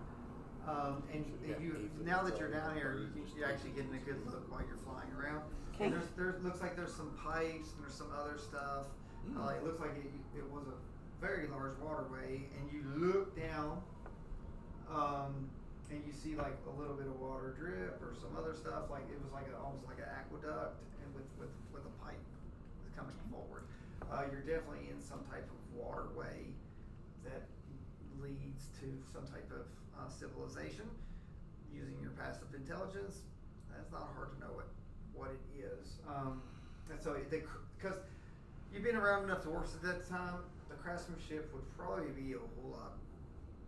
[SPEAKER 1] And you now that you're down here, you're actually getting a good look while you're flying around.
[SPEAKER 5] Okay.
[SPEAKER 1] And there looks like there's some pipes and there's some other stuff. It looks like it was a very large waterway, and you look down, and you see like a little bit of water drip or some other stuff. Like it was like almost like an aqueduct, and with a pipe coming forward. You're definitely in some type of waterway that leads to some type of civilization. Using your passive intelligence, that's not hard to know what it is. And so because you've been around enough dwarfs at that time, the craftsmanship would probably be a whole lot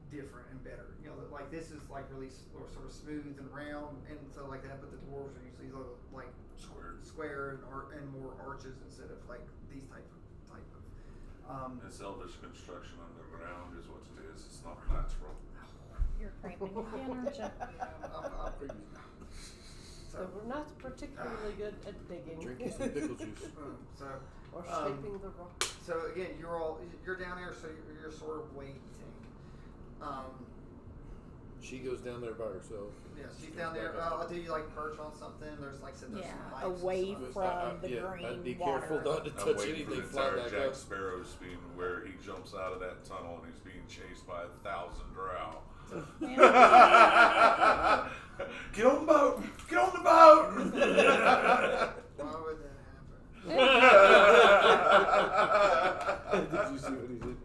[SPEAKER 1] different and better. Like this is like really sort of smooth and round and stuff like that, but the dwarves are usually like
[SPEAKER 4] Square.
[SPEAKER 1] square and more arches instead of like these type of
[SPEAKER 4] This elvish construction underground is what it is. It's not natural.
[SPEAKER 5] You're cramping again, aren't you?
[SPEAKER 2] So we're not particularly good at digging.
[SPEAKER 3] Drinking some pickle juice.
[SPEAKER 1] So,
[SPEAKER 2] Or shaping the rock.
[SPEAKER 1] so again, you're down there, so you're sort of waiting.
[SPEAKER 3] She goes down there by herself.
[SPEAKER 1] Yeah, she's down there. Do you like perch on something? There's like some
[SPEAKER 5] Yeah,
[SPEAKER 1] pipes
[SPEAKER 5] away
[SPEAKER 1] and stuff.
[SPEAKER 5] from the
[SPEAKER 3] yeah,
[SPEAKER 5] green
[SPEAKER 3] I'd be
[SPEAKER 5] water.
[SPEAKER 3] careful not to
[SPEAKER 4] I'm
[SPEAKER 3] touch
[SPEAKER 4] waiting for
[SPEAKER 3] anything.
[SPEAKER 4] the
[SPEAKER 3] Fly
[SPEAKER 4] entire
[SPEAKER 3] back
[SPEAKER 4] Jack
[SPEAKER 3] up.
[SPEAKER 4] Sparrow scene where he jumps out of that tunnel and he's being chased by 1,000 drow. Get on the boat! Get on the boat!
[SPEAKER 1] Why would that happen?
[SPEAKER 3] Did you see what he did?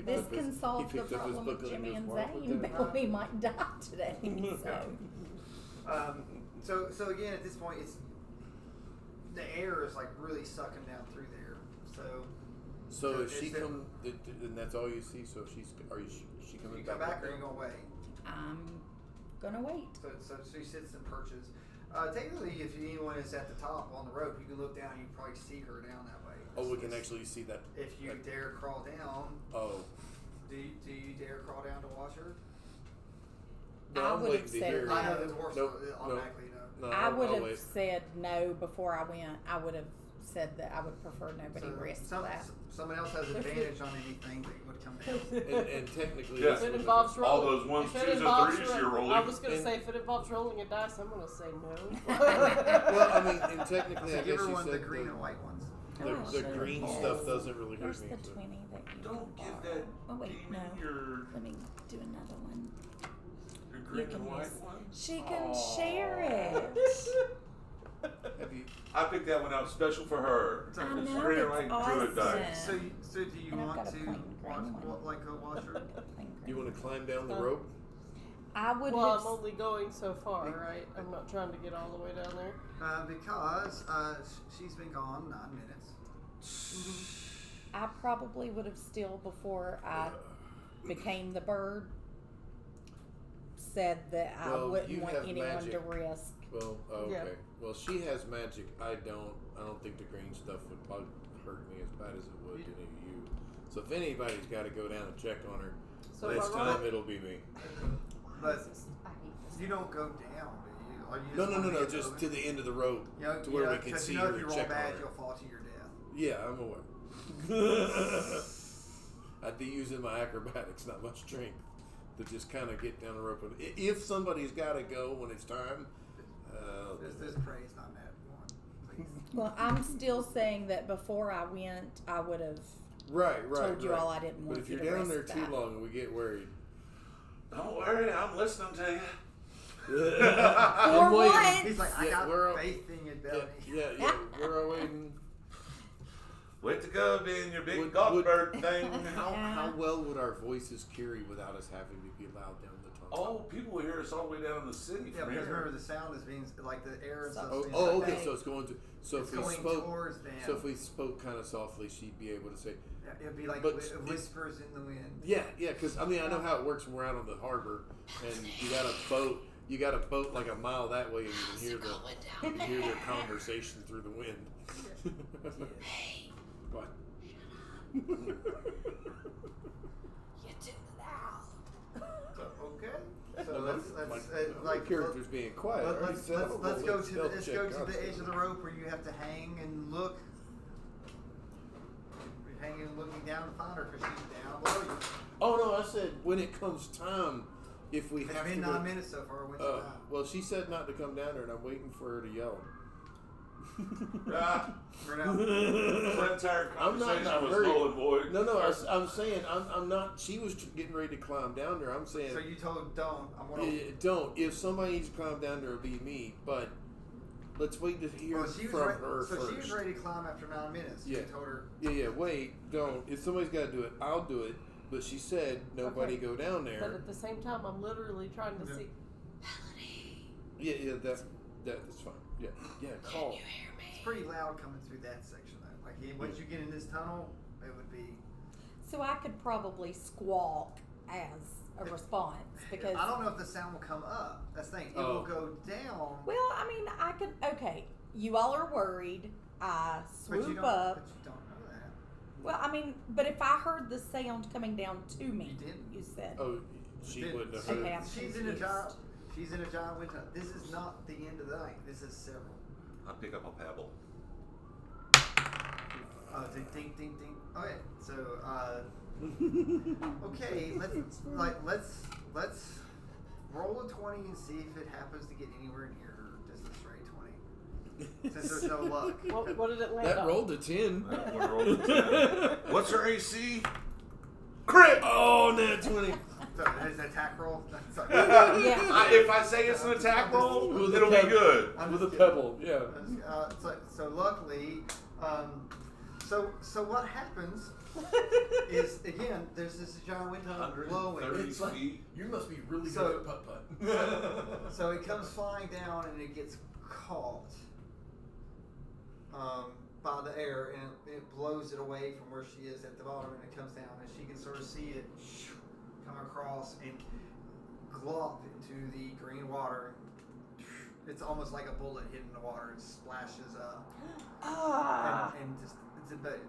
[SPEAKER 5] This can solve the problem of Jimmy and Zane, but we might die today.
[SPEAKER 1] So again, at this point, it's the air is like really sucking down through there.
[SPEAKER 3] So if
[SPEAKER 1] it's
[SPEAKER 3] she
[SPEAKER 1] the-
[SPEAKER 3] come, then that's all you see. So if she coming
[SPEAKER 1] you come back or you gonna wait?
[SPEAKER 5] I'm gonna wait.
[SPEAKER 1] So she sits and perches. Technically, if anyone is at the top on the rope, you can look down and you can probably see her down that way.
[SPEAKER 3] Oh, we can actually see that.
[SPEAKER 1] If you dare crawl down,
[SPEAKER 3] Oh.
[SPEAKER 1] do you dare crawl down to watch her?
[SPEAKER 3] No,
[SPEAKER 5] I
[SPEAKER 3] I'm
[SPEAKER 5] would
[SPEAKER 3] waiting
[SPEAKER 5] have
[SPEAKER 3] to
[SPEAKER 5] said
[SPEAKER 3] hear.
[SPEAKER 5] no.
[SPEAKER 1] I know the horse
[SPEAKER 3] Nope,
[SPEAKER 1] automatically no.
[SPEAKER 3] No,
[SPEAKER 5] I would
[SPEAKER 3] I'll
[SPEAKER 5] have
[SPEAKER 3] wait.
[SPEAKER 5] said no before I went. I would have said that I would prefer nobody risk that.
[SPEAKER 1] Someone else has advantage on anything that would come down.
[SPEAKER 3] And technically,
[SPEAKER 4] Yeah.
[SPEAKER 3] this
[SPEAKER 2] If it
[SPEAKER 3] was-
[SPEAKER 2] involves
[SPEAKER 4] All
[SPEAKER 2] rolling,
[SPEAKER 4] those ones,
[SPEAKER 2] if it
[SPEAKER 4] twos, and
[SPEAKER 2] involves
[SPEAKER 4] threes
[SPEAKER 2] ro-
[SPEAKER 4] you're rolling.
[SPEAKER 2] I was going to
[SPEAKER 3] And-
[SPEAKER 2] say if it involves rolling a dice, I'm going to say no.
[SPEAKER 3] Well, I mean, and technically,
[SPEAKER 1] So
[SPEAKER 3] I
[SPEAKER 1] give
[SPEAKER 3] guess
[SPEAKER 1] her
[SPEAKER 3] you
[SPEAKER 1] one of the
[SPEAKER 3] said
[SPEAKER 1] green and white ones.
[SPEAKER 5] Oh,
[SPEAKER 3] the
[SPEAKER 5] sure.
[SPEAKER 3] green
[SPEAKER 5] Yes.
[SPEAKER 3] stuff doesn't really hurt
[SPEAKER 5] Here's
[SPEAKER 3] me.
[SPEAKER 5] the
[SPEAKER 3] so.
[SPEAKER 5] 20 that you
[SPEAKER 4] Don't
[SPEAKER 5] can
[SPEAKER 4] give
[SPEAKER 5] borrow.
[SPEAKER 4] that
[SPEAKER 5] Oh wait, no.
[SPEAKER 4] demon your
[SPEAKER 5] Let me do another one.
[SPEAKER 4] green
[SPEAKER 5] can
[SPEAKER 4] and white
[SPEAKER 5] use-
[SPEAKER 4] one.
[SPEAKER 5] She can
[SPEAKER 4] Aw.
[SPEAKER 5] share it.
[SPEAKER 3] Have you?
[SPEAKER 4] I picked that one out special for her.
[SPEAKER 1] I
[SPEAKER 4] It's
[SPEAKER 5] know,
[SPEAKER 4] green and
[SPEAKER 5] that's
[SPEAKER 4] white druid
[SPEAKER 5] awesome.
[SPEAKER 4] dice.
[SPEAKER 1] So do you
[SPEAKER 5] And I've
[SPEAKER 1] want
[SPEAKER 5] got a
[SPEAKER 1] to
[SPEAKER 5] plain green one.
[SPEAKER 1] like a washer?
[SPEAKER 3] You want to climb down the
[SPEAKER 2] Um,
[SPEAKER 3] rope?
[SPEAKER 5] I would
[SPEAKER 2] Well,
[SPEAKER 5] have.
[SPEAKER 2] I'm only going so far, right? I'm not trying to get all the way down there.
[SPEAKER 1] Because she's been gone 9 minutes.
[SPEAKER 5] I probably would have still, before I became the bird, said that I
[SPEAKER 3] Well,
[SPEAKER 5] wouldn't
[SPEAKER 3] you
[SPEAKER 5] want
[SPEAKER 3] have
[SPEAKER 5] anyone
[SPEAKER 3] magic.
[SPEAKER 5] to risk.
[SPEAKER 3] Well, okay.
[SPEAKER 2] Yeah.
[SPEAKER 3] Well, she has magic. I don't. I don't think the green stuff would hurt me as bad as it would any of you. So if anybody's got to go down and check on her,
[SPEAKER 2] So
[SPEAKER 3] next
[SPEAKER 2] am I right?
[SPEAKER 3] time it'll be me.
[SPEAKER 1] But you don't go down, do you? Or you
[SPEAKER 3] No,
[SPEAKER 1] just
[SPEAKER 3] no, no,
[SPEAKER 1] wanna
[SPEAKER 3] no.
[SPEAKER 1] get
[SPEAKER 3] Just
[SPEAKER 1] over
[SPEAKER 3] to
[SPEAKER 1] it?
[SPEAKER 3] the end of the rope,
[SPEAKER 1] You know,
[SPEAKER 3] to where we can
[SPEAKER 1] 'cause
[SPEAKER 3] see
[SPEAKER 1] you know
[SPEAKER 3] her
[SPEAKER 1] if you
[SPEAKER 3] and
[SPEAKER 1] roll
[SPEAKER 3] check on
[SPEAKER 1] bad,
[SPEAKER 3] her.
[SPEAKER 1] you'll fall to your death.
[SPEAKER 3] Yeah, I'm aware. I'd be using my acrobatics, not my strength, to just kind of get down the rope. And if somebody's got to go when it's time,
[SPEAKER 1] This praise not that one, please.
[SPEAKER 5] Well, I'm still saying that before I went, I would have
[SPEAKER 3] right.
[SPEAKER 5] told you
[SPEAKER 3] right.
[SPEAKER 5] all I didn't want
[SPEAKER 3] But if
[SPEAKER 5] you
[SPEAKER 3] you're
[SPEAKER 5] to
[SPEAKER 3] down
[SPEAKER 5] risk
[SPEAKER 3] there
[SPEAKER 5] that.
[SPEAKER 3] too long and we get worried,
[SPEAKER 4] Don't worry, I'm listening to you.
[SPEAKER 5] For
[SPEAKER 3] I'm waiting.
[SPEAKER 5] once.
[SPEAKER 1] He's like, I
[SPEAKER 3] Yeah,
[SPEAKER 1] got
[SPEAKER 3] we're all-
[SPEAKER 1] faith in you, Belly.
[SPEAKER 3] Yeah, we're all waiting.
[SPEAKER 4] Way to go, being your big
[SPEAKER 3] Would-
[SPEAKER 4] golf
[SPEAKER 3] would-
[SPEAKER 4] bird thing.
[SPEAKER 3] How well would our voices carry without us having to be loud down the tunnel?
[SPEAKER 4] Oh, people will hear us all the way down in the city
[SPEAKER 1] Yeah,
[SPEAKER 4] from
[SPEAKER 1] because
[SPEAKER 4] here.
[SPEAKER 1] remember the sound is being like the air and stuff.
[SPEAKER 3] Oh,
[SPEAKER 1] being
[SPEAKER 3] oh,
[SPEAKER 1] like
[SPEAKER 3] okay.
[SPEAKER 1] that.
[SPEAKER 3] So it's going to. So
[SPEAKER 1] It's
[SPEAKER 3] if we
[SPEAKER 1] going
[SPEAKER 3] spoke.
[SPEAKER 1] towards them.
[SPEAKER 3] So if we spoke kind of softly, she'd be able to say,
[SPEAKER 1] Yeah, it'd be like
[SPEAKER 3] But it's-
[SPEAKER 1] whispers in the wind.
[SPEAKER 3] "Yeah, yeah." Because I mean, I know how it works when we're out on the harbor, and you got a boat. You got a boat like a mile that way, and you can hear their conversation through the wind. What?
[SPEAKER 5] You're too loud.
[SPEAKER 1] So, okay. So
[SPEAKER 3] No,
[SPEAKER 1] let's
[SPEAKER 3] my character's being quiet. I already said I'm
[SPEAKER 1] let's
[SPEAKER 3] a
[SPEAKER 1] go
[SPEAKER 3] little
[SPEAKER 1] to
[SPEAKER 3] stealth
[SPEAKER 1] let's
[SPEAKER 3] check
[SPEAKER 1] go to the
[SPEAKER 3] constantly.
[SPEAKER 1] edge of the rope where you have to hang and look. You're hanging and looking down to find her because she's down below you.
[SPEAKER 3] Oh no, I said when it comes time, if we
[SPEAKER 1] It's
[SPEAKER 3] have
[SPEAKER 1] been
[SPEAKER 3] to.
[SPEAKER 1] 9 minutes so far. When's
[SPEAKER 3] Oh,
[SPEAKER 1] the time?
[SPEAKER 3] well, she said not to come down there, and I'm waiting for her to yell.
[SPEAKER 4] Ah,
[SPEAKER 1] For now.
[SPEAKER 4] the entire
[SPEAKER 3] I'm not in a
[SPEAKER 4] conversation was
[SPEAKER 3] hurry.
[SPEAKER 4] null and void.
[SPEAKER 3] No, I'm saying I'm not. She was getting ready to climb down there. I'm saying
[SPEAKER 1] So you told don't. I want to.
[SPEAKER 3] don't. If somebody needs to climb down there, it'll be me. But let's wait to hear
[SPEAKER 1] Well, she was
[SPEAKER 3] from
[SPEAKER 1] ready,
[SPEAKER 3] her
[SPEAKER 1] so
[SPEAKER 3] first.
[SPEAKER 1] she was ready to climb after 9 minutes.
[SPEAKER 3] Yeah.
[SPEAKER 1] You told her.
[SPEAKER 3] Yeah. Wait. Don't. If somebody's got to do it, I'll do it. But she said nobody
[SPEAKER 2] Okay.
[SPEAKER 3] go down
[SPEAKER 2] But
[SPEAKER 3] there.
[SPEAKER 2] at the same time, I'm literally trying to
[SPEAKER 1] Yeah.
[SPEAKER 2] see.
[SPEAKER 3] Yeah. That's fine. Yeah. Call.
[SPEAKER 1] It's pretty loud coming through that section though. Like once you get in this tunnel, it would be.
[SPEAKER 5] So I could probably squawk as a response because.
[SPEAKER 1] I don't know if the sound will come up. That's the thing. It
[SPEAKER 3] Oh.
[SPEAKER 1] will go down.
[SPEAKER 5] Well, I mean, I could. Okay, you all are worried. I
[SPEAKER 1] But you
[SPEAKER 5] swoop
[SPEAKER 1] don't.
[SPEAKER 5] up.
[SPEAKER 1] But you don't know that.
[SPEAKER 5] Well, I mean, but if I heard the sound coming down to me,
[SPEAKER 1] You didn't.
[SPEAKER 5] you said.
[SPEAKER 3] Oh, she
[SPEAKER 1] Did-
[SPEAKER 3] wouldn't have
[SPEAKER 5] Okay,
[SPEAKER 3] heard.
[SPEAKER 5] I'm
[SPEAKER 1] She's in a
[SPEAKER 5] confused.
[SPEAKER 1] giant. She's in a giant wind tunnel. This is not the end of the night. This is several.
[SPEAKER 4] I pick up a pebble.
[SPEAKER 1] Ding, ding, ding, ding. Okay, so okay, let's roll a 20 and see if it happens to get anywhere near just a straight 20. Since there's no luck.
[SPEAKER 2] What did it land
[SPEAKER 3] That
[SPEAKER 2] on?
[SPEAKER 3] rolled a 10.
[SPEAKER 4] That one rolled a 10. What's her AC?
[SPEAKER 3] Crit! Oh, net 20.
[SPEAKER 1] So there's an attack roll. Sorry.
[SPEAKER 5] Yeah.
[SPEAKER 4] If I say it's an attack roll,
[SPEAKER 3] With a
[SPEAKER 4] it'll be
[SPEAKER 3] pebble.
[SPEAKER 4] good.
[SPEAKER 1] I'm
[SPEAKER 3] With a
[SPEAKER 1] just kidding.
[SPEAKER 3] pebble, yeah.
[SPEAKER 1] So luckily, so what happens is again there's this giant wind tunnel blowing.
[SPEAKER 4] 130
[SPEAKER 3] It's like,
[SPEAKER 4] feet.
[SPEAKER 3] you must be really
[SPEAKER 1] So-
[SPEAKER 3] good at putt-putt.
[SPEAKER 1] So it comes flying down and it gets caught by the air and it blows it away from where she is at the bottom and it comes down and she can sort of see it come across and glop into the green water. It's almost like a bullet hitting the water. It splashes up
[SPEAKER 5] Ah.
[SPEAKER 1] and just it's a bit,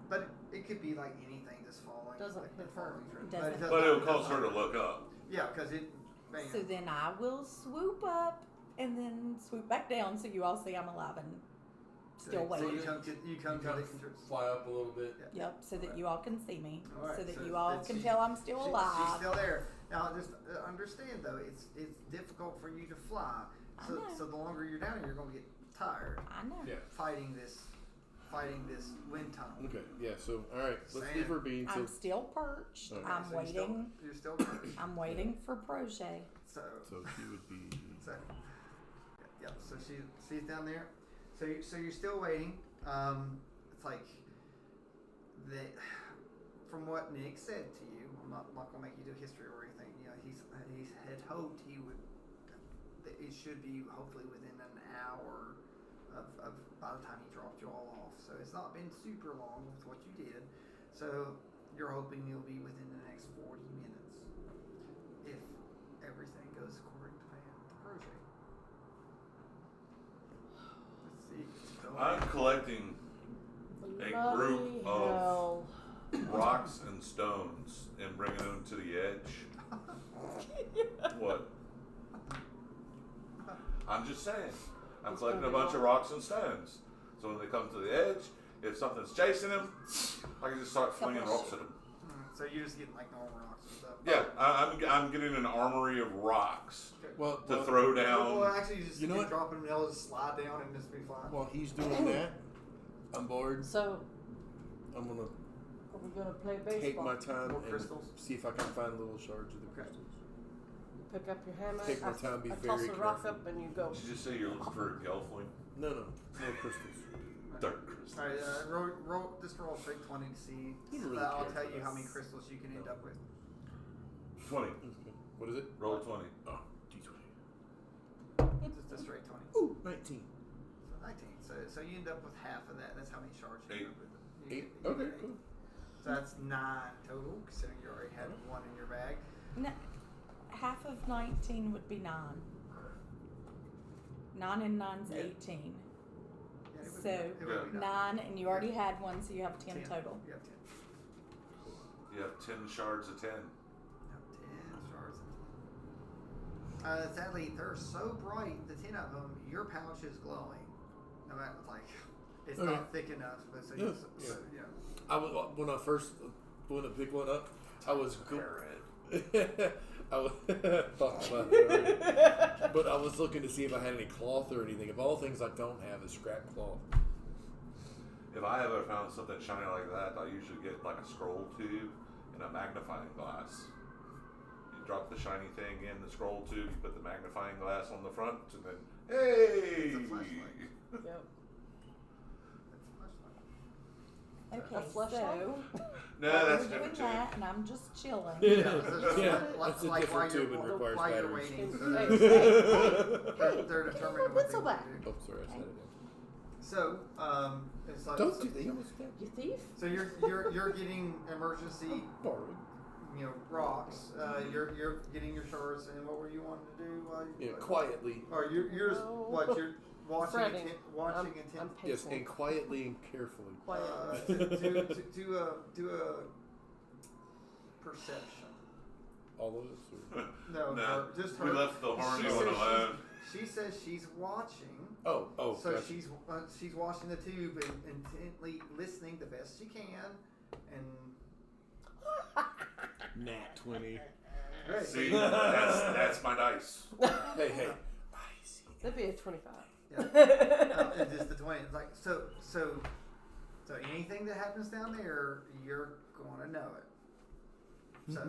[SPEAKER 1] but it could be like anything just falling.
[SPEAKER 2] Doesn't
[SPEAKER 1] like
[SPEAKER 2] hit
[SPEAKER 1] falling
[SPEAKER 2] her.
[SPEAKER 1] through.
[SPEAKER 5] Doesn't.
[SPEAKER 1] But
[SPEAKER 4] But it'll cause her to look up.
[SPEAKER 1] Yeah, because it. Bam.
[SPEAKER 5] So then I will swoop up and then swoop back down so you all see I'm alive and still
[SPEAKER 1] So
[SPEAKER 5] waiting.
[SPEAKER 1] you come to
[SPEAKER 3] You
[SPEAKER 1] the
[SPEAKER 3] kind of fly up a little bit.
[SPEAKER 5] Yep, so that you all can see me,
[SPEAKER 1] All right,
[SPEAKER 5] so that
[SPEAKER 1] so
[SPEAKER 5] you all
[SPEAKER 1] that's-
[SPEAKER 5] can
[SPEAKER 1] she-
[SPEAKER 5] tell I'm still
[SPEAKER 1] She's
[SPEAKER 5] alive.
[SPEAKER 1] still there. Now, just understand though, it's difficult for you to fly.
[SPEAKER 5] I
[SPEAKER 1] So,
[SPEAKER 5] know.
[SPEAKER 1] so the longer you're down, you're going to get tired
[SPEAKER 5] I know.
[SPEAKER 3] Yeah.
[SPEAKER 1] fighting this wind tunnel.
[SPEAKER 3] Okay, yeah, so, alright, let's
[SPEAKER 1] Sand.
[SPEAKER 3] leave her be until.
[SPEAKER 5] I'm still perched.
[SPEAKER 3] Okay,
[SPEAKER 5] I'm
[SPEAKER 1] So
[SPEAKER 5] waiting.
[SPEAKER 1] You're still perched.
[SPEAKER 5] I'm waiting for Projet.
[SPEAKER 1] So,
[SPEAKER 3] So she would be.
[SPEAKER 1] yep. So she's down there. So you're still waiting. It's like that. From what Nick said to you, I'm not gonna make you do history or anything. You know, he had hoped he would. That it should be hopefully within an hour of by the time he dropped you all off. So it's not been super long with what you did. So you're hoping you'll be within the next 40 minutes if everything goes according to plan. The project. Let's see. So,
[SPEAKER 4] I'm collecting a group
[SPEAKER 2] Bloody
[SPEAKER 4] of
[SPEAKER 2] hell.
[SPEAKER 4] rocks and stones and bringing them to the edge. What? I'm just saying. I'm
[SPEAKER 2] It's
[SPEAKER 4] collecting a
[SPEAKER 2] gonna be
[SPEAKER 4] bunch of
[SPEAKER 2] long.
[SPEAKER 4] rocks and stones. So when they come to the edge, if something's chasing them, I can just start flinging rocks at them.
[SPEAKER 1] so you're just getting like normal rocks and stuff.
[SPEAKER 4] Yeah, I'm getting an armory of rocks
[SPEAKER 3] Well,
[SPEAKER 4] to throw
[SPEAKER 1] Well,
[SPEAKER 4] down.
[SPEAKER 1] actually, you just
[SPEAKER 3] You know what?
[SPEAKER 1] drop them and they'll just slide down and just be flying.
[SPEAKER 3] while he's doing that, I'm bored.
[SPEAKER 2] So,
[SPEAKER 3] I'm gonna
[SPEAKER 2] are we gonna play baseball?
[SPEAKER 3] take my time
[SPEAKER 1] More
[SPEAKER 3] and
[SPEAKER 1] crystals?
[SPEAKER 3] see if I can find little shards of the
[SPEAKER 1] Okay.
[SPEAKER 3] crystals.
[SPEAKER 2] Pick up your hammer.
[SPEAKER 3] Take my time, be
[SPEAKER 2] I
[SPEAKER 3] very
[SPEAKER 2] toss a rock
[SPEAKER 3] careful.
[SPEAKER 2] up and you go.
[SPEAKER 4] Did you just say you're looking for a gelfling?
[SPEAKER 3] No, little crystals.
[SPEAKER 4] Dirt crystal.
[SPEAKER 1] Alright, just roll a straight 20 to see.
[SPEAKER 3] You don't really
[SPEAKER 1] I'll
[SPEAKER 3] care
[SPEAKER 1] tell
[SPEAKER 3] for
[SPEAKER 1] you how
[SPEAKER 3] this.
[SPEAKER 1] many crystals you can end up with.
[SPEAKER 4] 20.
[SPEAKER 3] What is it?
[SPEAKER 4] Roll a 20.
[SPEAKER 3] Oh, D20.
[SPEAKER 1] Just a straight 20.
[SPEAKER 3] Ooh, 19.
[SPEAKER 1] So 19. So you end up with half of that. That's how many shards you
[SPEAKER 4] Eight.
[SPEAKER 1] end up with. You
[SPEAKER 3] 8.
[SPEAKER 1] get- you
[SPEAKER 3] Okay,
[SPEAKER 1] get
[SPEAKER 3] cool.
[SPEAKER 1] So that's 9 total, considering you already had one in your bag.
[SPEAKER 5] No, half of 19 would be 9. 9 and 9's
[SPEAKER 1] Yeah.
[SPEAKER 5] 18.
[SPEAKER 1] Yeah, it would
[SPEAKER 5] So,
[SPEAKER 1] be- it would be
[SPEAKER 5] 9, and you already had one, so you have 10 total.
[SPEAKER 1] You have 10.
[SPEAKER 4] You have 10 shards of 10.
[SPEAKER 1] You have 10 shards. Sadly, they're so bright, the 10 of them, your pouch is glowing. No matter, like, it's
[SPEAKER 3] Okay.
[SPEAKER 1] not thick enough, but so,
[SPEAKER 3] Yeah,
[SPEAKER 1] you,
[SPEAKER 3] yeah.
[SPEAKER 1] so you know.
[SPEAKER 3] I was when I first went to pick one up, I was I was but I was looking to see if I had any cloth or anything. Of all things I don't have is scrap cloth.
[SPEAKER 4] If I ever found something shiny like that, I usually get like a scroll tube and a magnifying glass. You drop the shiny thing in the scroll tube, you put the magnifying glass on the front, and then, hey!
[SPEAKER 1] It's a flashlight.
[SPEAKER 2] Yep.
[SPEAKER 5] Okay,
[SPEAKER 2] A flashlight?
[SPEAKER 5] so
[SPEAKER 4] No,
[SPEAKER 5] while
[SPEAKER 4] that's
[SPEAKER 5] we're
[SPEAKER 4] different
[SPEAKER 5] doing
[SPEAKER 4] too.
[SPEAKER 5] that, and I'm just chilling.
[SPEAKER 3] Yeah,
[SPEAKER 1] Yeah,
[SPEAKER 3] that's a
[SPEAKER 1] like
[SPEAKER 3] different
[SPEAKER 1] while you're-
[SPEAKER 3] tube and requires
[SPEAKER 1] while you're
[SPEAKER 3] batteries.
[SPEAKER 1] waiting, so
[SPEAKER 2] Hey,
[SPEAKER 1] they're determining what
[SPEAKER 2] Whistle
[SPEAKER 1] they
[SPEAKER 2] back.
[SPEAKER 1] want to do.
[SPEAKER 3] Oh, sorry, I said it.
[SPEAKER 1] So, it's like
[SPEAKER 3] Don't
[SPEAKER 1] so,
[SPEAKER 3] do that. You almost got
[SPEAKER 2] You thief?
[SPEAKER 1] so you're getting emergency,
[SPEAKER 3] borrowed.
[SPEAKER 1] rocks. You're getting your shards, and what were you wanting to do? While you,
[SPEAKER 3] Yeah, quietly.
[SPEAKER 1] Or you're just,
[SPEAKER 2] No.
[SPEAKER 1] what you're watching,
[SPEAKER 2] Fretting.
[SPEAKER 1] watching
[SPEAKER 2] I'm
[SPEAKER 1] intent.
[SPEAKER 3] Yes,
[SPEAKER 2] pacing.
[SPEAKER 3] and quietly and carefully.
[SPEAKER 2] Quietly.
[SPEAKER 1] Do a perception.
[SPEAKER 3] All of us? Or?
[SPEAKER 1] No,
[SPEAKER 4] No,
[SPEAKER 1] her, just her.
[SPEAKER 4] we left the horny
[SPEAKER 1] She
[SPEAKER 4] one
[SPEAKER 1] says
[SPEAKER 4] alone.
[SPEAKER 1] She says she's watching.
[SPEAKER 3] Oh,
[SPEAKER 1] So
[SPEAKER 3] gotcha.
[SPEAKER 1] she's watching the tube and intently listening the best she can, and
[SPEAKER 3] Nat 20.
[SPEAKER 1] great.
[SPEAKER 4] See, that's my dice.
[SPEAKER 3] Hey. I see.
[SPEAKER 2] That'd be a 25.
[SPEAKER 1] Yeah. It's just the 20. It's like so anything that happens down there, you're gonna know it. So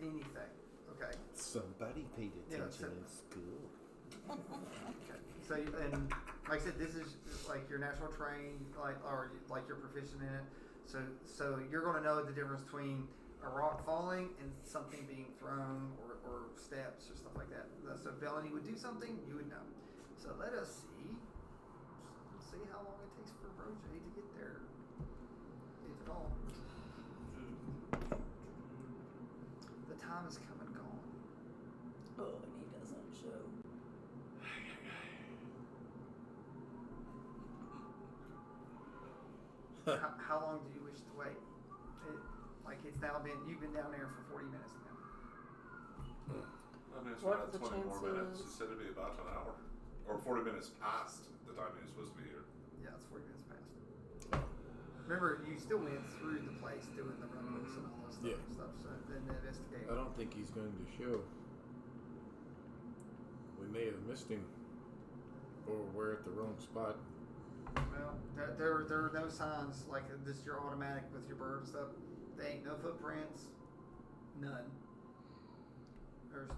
[SPEAKER 1] anything. Okay.
[SPEAKER 3] Somebody paid attention
[SPEAKER 1] so-
[SPEAKER 3] in school.
[SPEAKER 1] Okay. So and like I said, this is like your natural terrain, or you're proficient in it. So you're gonna know the difference between a rock falling and something being thrown or steps or stuff like that. So if Melanie would do something, you would know. So let us see. Let's see how long it takes for Roger to get there, if at all. The time has come and gone.
[SPEAKER 5] Oh, and he doesn't show.
[SPEAKER 1] How long do you wish to wait? You've been down there for 40 minutes now.
[SPEAKER 4] I mean, it's
[SPEAKER 2] What
[SPEAKER 4] about
[SPEAKER 2] are the
[SPEAKER 4] 20 more minutes.
[SPEAKER 2] chances?
[SPEAKER 4] He said it'd be about an hour. Or 40 minutes past the time he was supposed to be here.
[SPEAKER 1] Yeah, it's 40 minutes past. Remember, you still went through the place doing the runways and all that stuff.
[SPEAKER 3] Yeah.
[SPEAKER 1] And stuff. So then the investigate.
[SPEAKER 3] I don't think he's going to show. We may have missed him. Or we're at the wrong spot.
[SPEAKER 1] Well, there are no signs like this. Your automatic with your bird and stuff. There ain't no footprints. None. There's,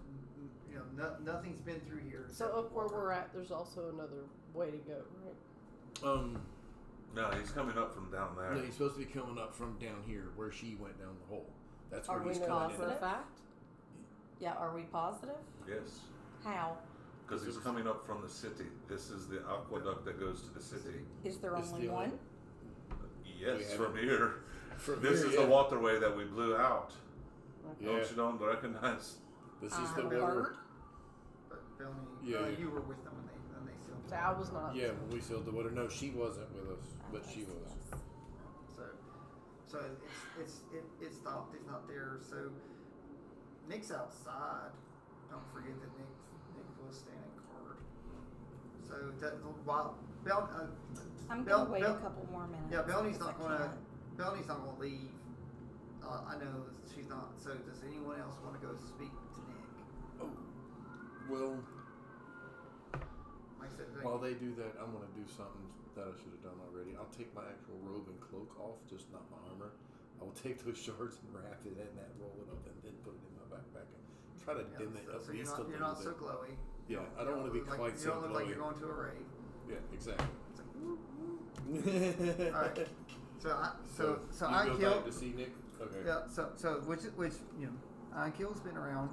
[SPEAKER 1] nothing's been through here.
[SPEAKER 2] So
[SPEAKER 1] except
[SPEAKER 2] up where
[SPEAKER 1] water.
[SPEAKER 2] we're at, there's also another way to go, right?
[SPEAKER 4] No, he's coming up from down there.
[SPEAKER 3] No, he's supposed to be coming up from down here where she went down the hole. That's
[SPEAKER 5] Are
[SPEAKER 3] where
[SPEAKER 5] we
[SPEAKER 3] he's
[SPEAKER 5] know
[SPEAKER 3] coming
[SPEAKER 5] that
[SPEAKER 2] For
[SPEAKER 3] in.
[SPEAKER 2] a fact?
[SPEAKER 5] Yeah, are we positive?
[SPEAKER 4] Yes.
[SPEAKER 5] How?
[SPEAKER 4] Because he's coming up from the city. This is the aqueduct that goes to the city.
[SPEAKER 5] Is there
[SPEAKER 3] It's
[SPEAKER 5] only
[SPEAKER 3] the
[SPEAKER 5] one?
[SPEAKER 4] Yes,
[SPEAKER 3] We
[SPEAKER 4] from
[SPEAKER 3] haven't-
[SPEAKER 4] here.
[SPEAKER 3] From
[SPEAKER 4] This
[SPEAKER 3] here,
[SPEAKER 4] is
[SPEAKER 3] yeah.
[SPEAKER 4] the waterway that we blew out.
[SPEAKER 3] Yeah.
[SPEAKER 4] Don't recognize?
[SPEAKER 3] This
[SPEAKER 5] I
[SPEAKER 3] is the
[SPEAKER 5] have
[SPEAKER 3] water.
[SPEAKER 5] heard.
[SPEAKER 1] But Belny,
[SPEAKER 3] Yeah.
[SPEAKER 1] you were with them when they sealed.
[SPEAKER 2] So I was not.
[SPEAKER 3] Yeah, when we sealed the water. No, she wasn't with us, but she was.
[SPEAKER 1] So it's stopped. It's not there. So Nick's outside. Don't forget that Nick was standing guard. So that while
[SPEAKER 5] I'm
[SPEAKER 1] Bel-
[SPEAKER 5] gonna wait
[SPEAKER 1] Bel-
[SPEAKER 5] a couple more minutes.
[SPEAKER 1] yeah, Belny's
[SPEAKER 5] because
[SPEAKER 1] not
[SPEAKER 5] I
[SPEAKER 1] gonna
[SPEAKER 5] can't.
[SPEAKER 1] Belny's not gonna leave. I know she's not. So does anyone else want to go speak to Nick?
[SPEAKER 3] Oh, well,
[SPEAKER 1] Like I said,
[SPEAKER 3] while they do that, I'm gonna do something that I should have done already. I'll take my actual robe and cloak off, just not my armor. I will take those shards and wrap it in that, roll it up, and then put it in my backpack and try to dim it at
[SPEAKER 1] so
[SPEAKER 3] least
[SPEAKER 1] you're not so
[SPEAKER 3] bit.
[SPEAKER 1] glowy.
[SPEAKER 3] Yeah, I don't want to be
[SPEAKER 1] look
[SPEAKER 3] quite
[SPEAKER 1] you
[SPEAKER 3] so
[SPEAKER 1] don't look
[SPEAKER 3] glowy.
[SPEAKER 1] like you're going to a rave.
[SPEAKER 3] Yeah, exactly.
[SPEAKER 1] It's like, all right. So
[SPEAKER 3] you
[SPEAKER 1] I
[SPEAKER 3] go
[SPEAKER 1] killed.
[SPEAKER 3] back to see Nick. Okay.
[SPEAKER 1] Yeah. So which Ankill's been around.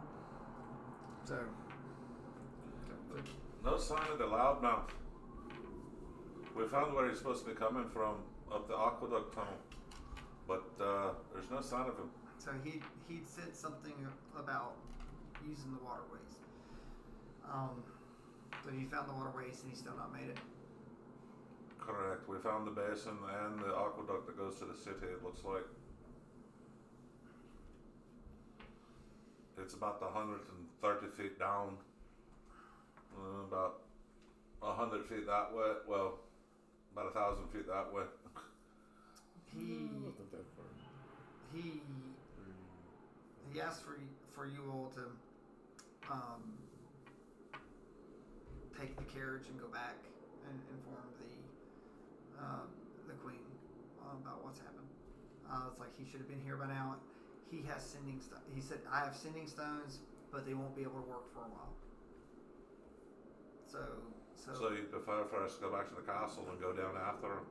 [SPEAKER 1] So.
[SPEAKER 4] No sign of the loudmouth. We found where he's supposed to be coming from up the aqueduct tunnel, but there's no sign of him.
[SPEAKER 1] So he'd said something about using the waterways. So he found the waterways and he's still not made it.
[SPEAKER 4] Correct. We found the basin and the aqueduct that goes to the city. It looks like it's about 130 feet down, about 100 feet that way. Well, about 1,000 feet that way.
[SPEAKER 1] He
[SPEAKER 3] Wasn't that far.
[SPEAKER 1] he asked for you all to take the carriage and go back and inform the queen about what's happened. It's like he should have been here by now. He has sending stones. He said, I have sending stones, but they won't be able to work for a while.
[SPEAKER 4] So you prefer for us to go back to the castle and go down after him?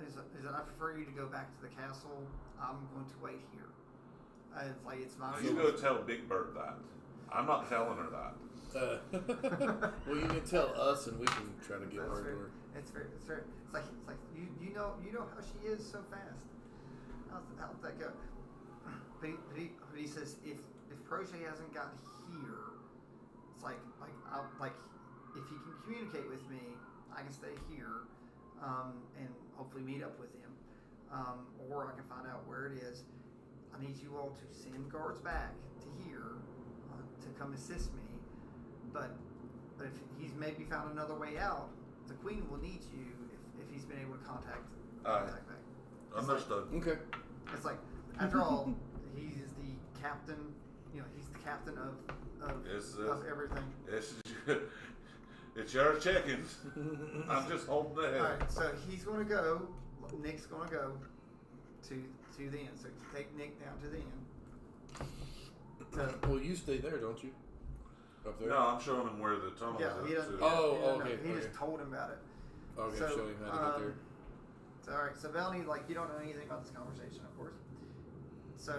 [SPEAKER 1] is that I prefer you to go back to the castle. I'm going to wait here. It's like it's not.
[SPEAKER 4] You go tell Big Bird that. I'm not telling her that.
[SPEAKER 3] Well, you can tell us, and we can try to get word to her.
[SPEAKER 1] It's like you know how she is so fast. How'd that go? But he says if Proche hasn't got here, it's like if he can communicate with me, I can stay here and hopefully meet up with him, or I can find out where it is. I need you all to send guards back to here to come assist me. But if he's maybe found another way out, the Queen will need you if he's been able to contact back.
[SPEAKER 4] Understood.
[SPEAKER 3] Okay.
[SPEAKER 1] It's like, after all, he is the captain. He's the captain of everything.
[SPEAKER 4] It's your chickens. I'm just holding the head.
[SPEAKER 1] All right, so he's going to go. Nick's going to go to the inn. So take Nick down to the inn.
[SPEAKER 3] Well, you stay there, don't you? Up there.
[SPEAKER 4] No, I'm showing him where the tunnel
[SPEAKER 1] Yeah,
[SPEAKER 4] is.
[SPEAKER 1] he doesn't.
[SPEAKER 3] Okay.
[SPEAKER 1] He just told him about it.
[SPEAKER 3] Okay,
[SPEAKER 1] So,
[SPEAKER 3] show him how to get there.
[SPEAKER 1] So, all right. So Melanie, you don't know anything about this conversation, of course. So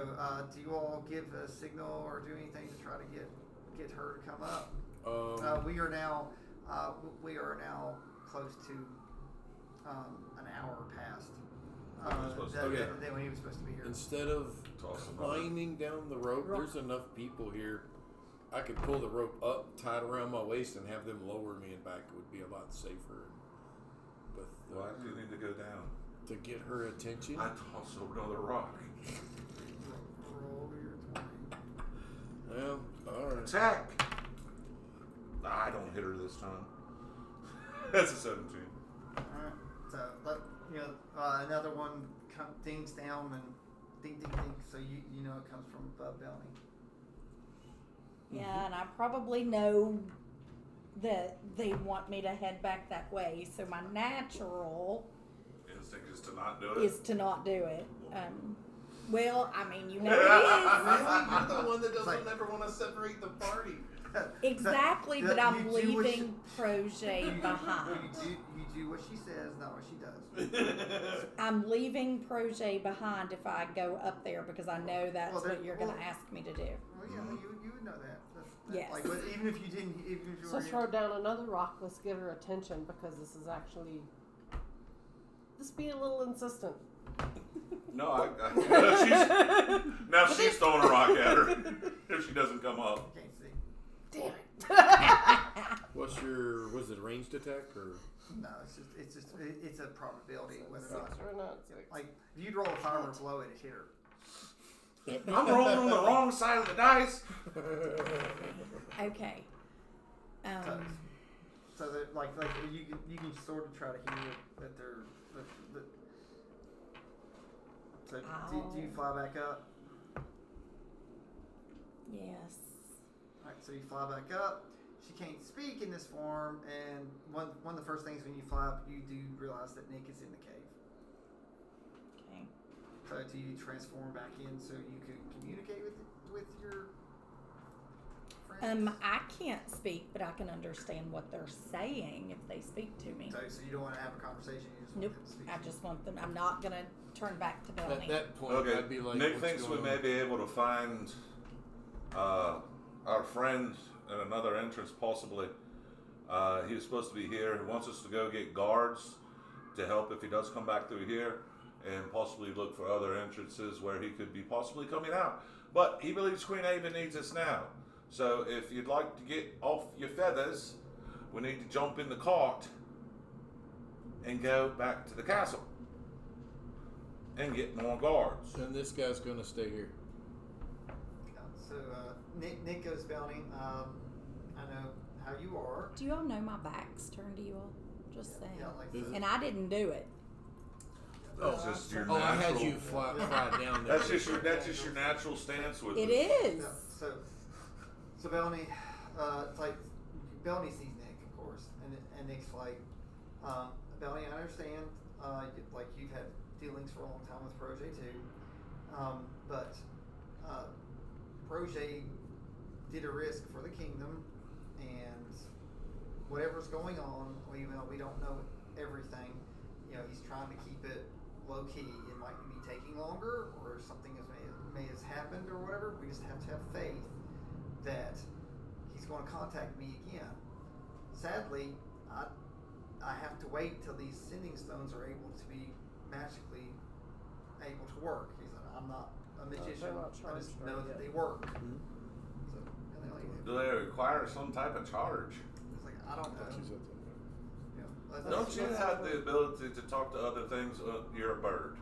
[SPEAKER 1] do you all give a signal or do anything to try to get her to come up? We are now close to an hour past. Than when he was supposed to be here.
[SPEAKER 3] Instead of climbing down the rope, there's enough people here. I could pull the rope up, tie it around my waist, and have them lower me and back. It would be a lot safer. But
[SPEAKER 4] Why do you need to go down?
[SPEAKER 3] To get her attention.
[SPEAKER 4] I toss another rock.
[SPEAKER 1] Roll your 20.
[SPEAKER 3] Well, all right.
[SPEAKER 4] Attack! I don't hit her this time. That's a 17.
[SPEAKER 1] All right. So, another one dings down and ding, ding, ding. So you know it comes from Belny.
[SPEAKER 5] Yeah, and I probably know that they want me to head back that way. So my natural
[SPEAKER 4] Instinct is to not do it.
[SPEAKER 5] is to not do it. Well, I mean, it is.
[SPEAKER 3] Really? You're the one that doesn't ever want to separate the party.
[SPEAKER 5] Exactly, but I'm
[SPEAKER 1] You do what
[SPEAKER 5] leaving Projet behind.
[SPEAKER 1] You do what she says, not what she does.
[SPEAKER 5] I'm leaving Projet behind if I go up there because I know that's what you're going to ask me to do.
[SPEAKER 1] Well, yeah, you would know that.
[SPEAKER 5] Yes.
[SPEAKER 1] But even if you didn't, even if you
[SPEAKER 2] So
[SPEAKER 1] were
[SPEAKER 2] throw down another rock. Let's get her attention because this is actually. Just be a little insistent.
[SPEAKER 4] No, she's throwing a rock at her if she doesn't come up.
[SPEAKER 1] Can't see.
[SPEAKER 2] Damn it.
[SPEAKER 3] Was it a ranged attack or?
[SPEAKER 1] No, it's a probability whether or not.
[SPEAKER 2] 6 or not 6.
[SPEAKER 1] Like if you roll a 5 or below it, it hit her.
[SPEAKER 4] I'm rolling on the wrong side of the dice.
[SPEAKER 5] Okay.
[SPEAKER 1] So that like you can sort of try to hear that they're. So do you fly back up?
[SPEAKER 5] Yes.
[SPEAKER 1] Alright, so you fly back up. She can't speak in this form, and one of the first things when you fly up, you do realize that Nick is in the cave.
[SPEAKER 5] Okay.
[SPEAKER 1] So do you transform back in so you can communicate with your friends?
[SPEAKER 5] I can't speak, but I can understand what they're saying if they speak to me.
[SPEAKER 1] So you don't want to have a conversation. You just want
[SPEAKER 5] Nope.
[SPEAKER 1] them to speak.
[SPEAKER 5] I just want them. I'm not gonna turn back to
[SPEAKER 3] At
[SPEAKER 5] Belny.
[SPEAKER 3] that point,
[SPEAKER 4] Okay,
[SPEAKER 3] I'd be like,
[SPEAKER 4] Nick
[SPEAKER 3] what's
[SPEAKER 4] thinks we
[SPEAKER 3] going
[SPEAKER 4] may
[SPEAKER 3] on?
[SPEAKER 4] be able to find our friend at another entrance, possibly. He was supposed to be here. He wants us to go get guards to help if he does come back through here, and possibly look for other entrances where he could be possibly coming out. But he believes Queen Ava needs us now. So if you'd like to get off your feathers, we need to jump in the cart and go back to the castle and get more guards.
[SPEAKER 3] And this guy's gonna stay here.
[SPEAKER 1] So Nick goes Belny. I know how you are.
[SPEAKER 5] Do you all know my back's turned to you all? Just saying.
[SPEAKER 1] Yeah, like
[SPEAKER 3] Is it?
[SPEAKER 5] And I didn't do it.
[SPEAKER 4] That's just your
[SPEAKER 3] Oh, I
[SPEAKER 4] natural.
[SPEAKER 3] had you fly down there.
[SPEAKER 4] That's just your natural stance with
[SPEAKER 5] It
[SPEAKER 4] us.
[SPEAKER 5] is.
[SPEAKER 1] Yeah, so Belny, it's like Belny sees Nick, of course, and Nick's like, Belny, I understand, like you've had dealings for a long time with Projet too, but Projet did a risk for the kingdom, and whatever's going on, we don't know everything. He's trying to keep it low key. It might be taking longer, or something may has happened, or whatever. We just have to have faith that he's going to contact me again. Sadly, I have to wait till these sending stones are able to be magically able to work. He said, I'm not a magician.
[SPEAKER 2] they're not
[SPEAKER 1] I just
[SPEAKER 2] charged
[SPEAKER 1] know
[SPEAKER 2] right
[SPEAKER 1] that
[SPEAKER 2] yet.
[SPEAKER 1] they work.
[SPEAKER 3] Mhm.
[SPEAKER 1] So, and they're like,
[SPEAKER 4] Do they require some type of charge?
[SPEAKER 1] it's like, I don't know.
[SPEAKER 3] She's up
[SPEAKER 1] Yeah.
[SPEAKER 4] Don't you have the ability to talk to other things? You're a bird.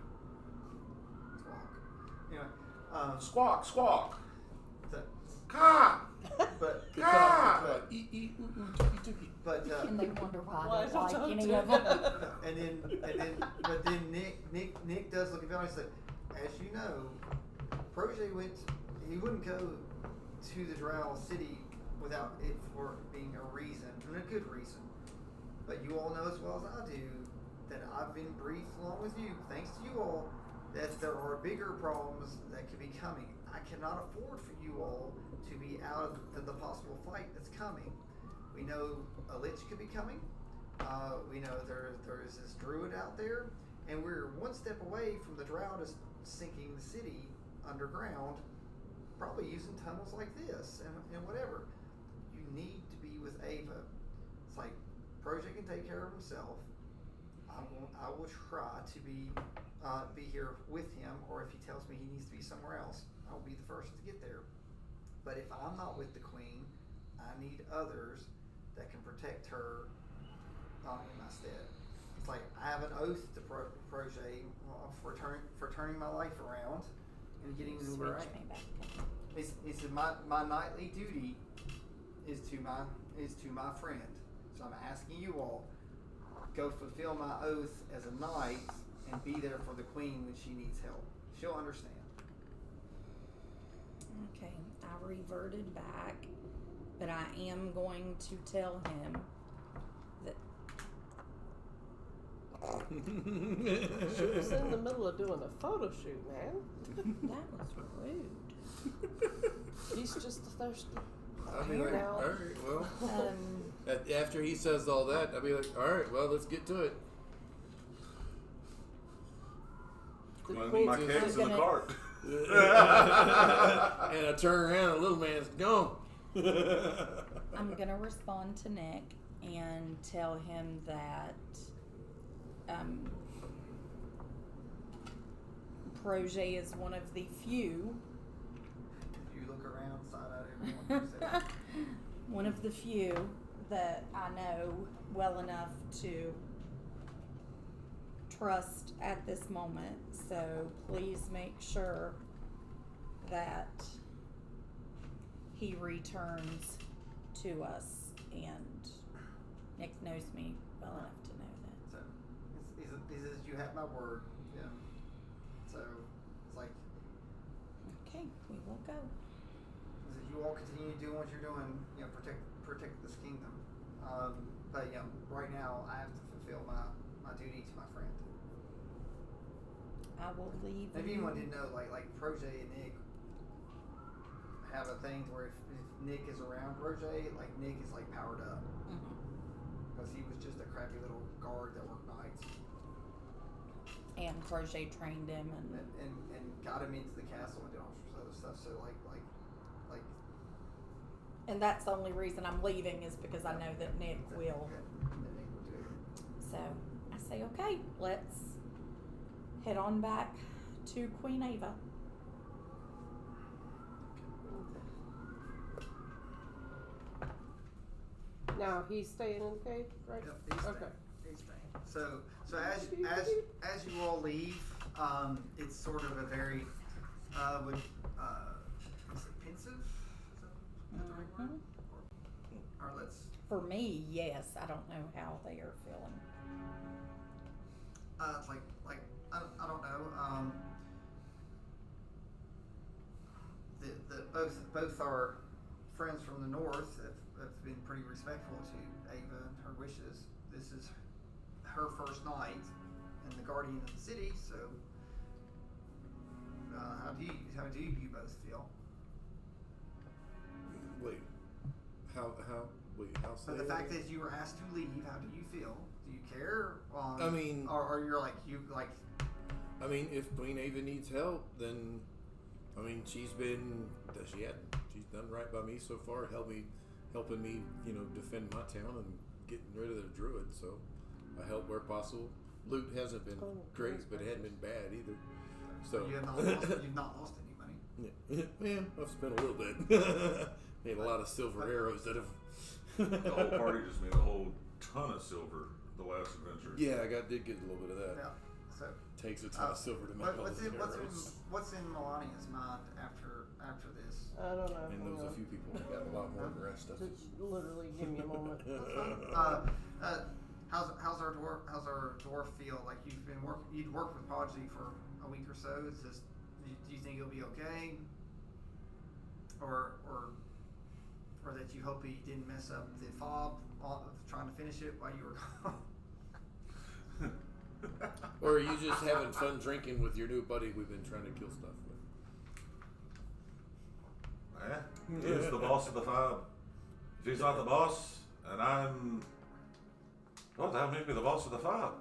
[SPEAKER 1] Squawk. Anyway,
[SPEAKER 4] Squawk, squawk.
[SPEAKER 1] so,
[SPEAKER 4] Caw.
[SPEAKER 1] but
[SPEAKER 3] there. But
[SPEAKER 5] And they wonder why
[SPEAKER 2] Why
[SPEAKER 5] I don't
[SPEAKER 2] don't
[SPEAKER 5] like
[SPEAKER 2] you
[SPEAKER 5] any
[SPEAKER 2] do
[SPEAKER 5] of them.
[SPEAKER 1] but then Nick does look at Valerie and say, as you know, Protege he wouldn't go to the Drow city without it for being a reason, and a good reason. But you all know as well as I do that I've been briefed along with you, thanks to you all, that there are bigger problems that could be coming. I cannot afford for you all to be out of the possible fight that's coming. We know a lich could be coming. We know there's this druid out there, and we're one step away from the Drow just sinking the city underground, probably using tunnels like this and whatever. You need to be with Ava. It's like Project can take care of himself. I will try to be here with him, or if he tells me he needs to be somewhere else, I'll be the first to get there. But if I'm not with the Queen, I need others that can protect her in my stead. It's like I have an oath to Protege for turning my life around and getting me where I
[SPEAKER 5] Switch me
[SPEAKER 1] am.
[SPEAKER 5] back.
[SPEAKER 1] He said my nightly duty is to my friend. So I'm asking you all, go fulfill my oath as a knight and be there for the Queen when she needs help. She'll understand.
[SPEAKER 5] Okay, I reverted back, but I am going to tell him that
[SPEAKER 2] She was in the middle of doing a photo shoot, man.
[SPEAKER 5] that was rude.
[SPEAKER 2] He's just thirsty.
[SPEAKER 3] I'll be like,
[SPEAKER 2] Now-
[SPEAKER 3] all right, well.
[SPEAKER 5] Um,
[SPEAKER 3] After he says all that, I'll be like, all right, well, let's get to it.
[SPEAKER 2] The
[SPEAKER 4] My
[SPEAKER 2] Queen's
[SPEAKER 4] cake's in the
[SPEAKER 5] gonna-
[SPEAKER 4] cart.
[SPEAKER 3] And I turn around, and the little man's gone.
[SPEAKER 5] I'm gonna respond to Nick and tell him that Protege is one of the few
[SPEAKER 1] You look around, side eye everyone. You say,
[SPEAKER 5] one of the few that I know well enough to trust at this moment. So please make sure that he returns to us, and Nick knows me well enough to know that.
[SPEAKER 1] So he says you have my word. Yeah. So it's like
[SPEAKER 5] Okay, we will go.
[SPEAKER 1] he says you all continue doing what you're doing. You know, protect this kingdom. But you know, right now I have to fulfill my duty to my friend.
[SPEAKER 5] I will leave.
[SPEAKER 1] If anyone didn't know, like Protege and Nick have a thing where if Nick is around Protege, like Nick is like powered up because he was just a crappy little guard that worked nights
[SPEAKER 5] And Protege trained him,
[SPEAKER 1] and got him into the castle and did all sorts of other stuff. So like
[SPEAKER 5] and that's the only reason I'm leaving is because I know that Nick will.
[SPEAKER 1] that Nick will do it.
[SPEAKER 5] So I say, okay, let's head on back to Queen Ava.
[SPEAKER 2] Now he's staying in the cave, right?
[SPEAKER 1] Yep, he's staying.
[SPEAKER 2] Okay.
[SPEAKER 1] He's staying. So as you all leave, it's sort of a very is it pensive? Is that the right word? Or let's.
[SPEAKER 5] For me, yes. I don't know how they are feeling.
[SPEAKER 1] It's like I don't know. Both our friends from the north have been pretty respectful to Ava and her wishes. This is her first night and the guardian of the city. So, how do you both feel?
[SPEAKER 3] Wait, how
[SPEAKER 1] So the fact that you were asked to leave, how do you feel? Do you care?
[SPEAKER 3] I mean,
[SPEAKER 1] or you're like
[SPEAKER 3] I mean, if Queen Ava needs help, then, I mean, she's done right by me so far, helping me, defend my town and getting rid of the druid. So I help where possible. Loot hasn't been great, but it hadn't been bad either. So
[SPEAKER 1] you've not lost any money.
[SPEAKER 3] Yeah, I've spent a little bit. Made a lot of silver arrows that have
[SPEAKER 4] The whole party just made a whole ton of silver the last adventure.
[SPEAKER 3] Yeah, did get a little bit of that.
[SPEAKER 1] Yeah. So
[SPEAKER 3] Takes a ton of silver to make all
[SPEAKER 1] what's
[SPEAKER 3] those
[SPEAKER 1] in
[SPEAKER 3] arrows.
[SPEAKER 1] what's in Melania's mind after this?
[SPEAKER 2] I don't know.
[SPEAKER 3] And there was a few people that got a lot more than the rest of it.
[SPEAKER 2] Just literally give me a moment.
[SPEAKER 1] How's our dwarf feel? Like you'd worked with Podgy for a week or so. Is this? Do you think he'll be okay? Or that you hope he didn't mess up the fob of trying to finish it while you were gone?
[SPEAKER 3] Or are you just having fun drinking with your new buddy we've been trying to kill stuff with?
[SPEAKER 4] He's the boss of the fob. If he's not the boss, and I'm... Well, that made me the boss of the fob.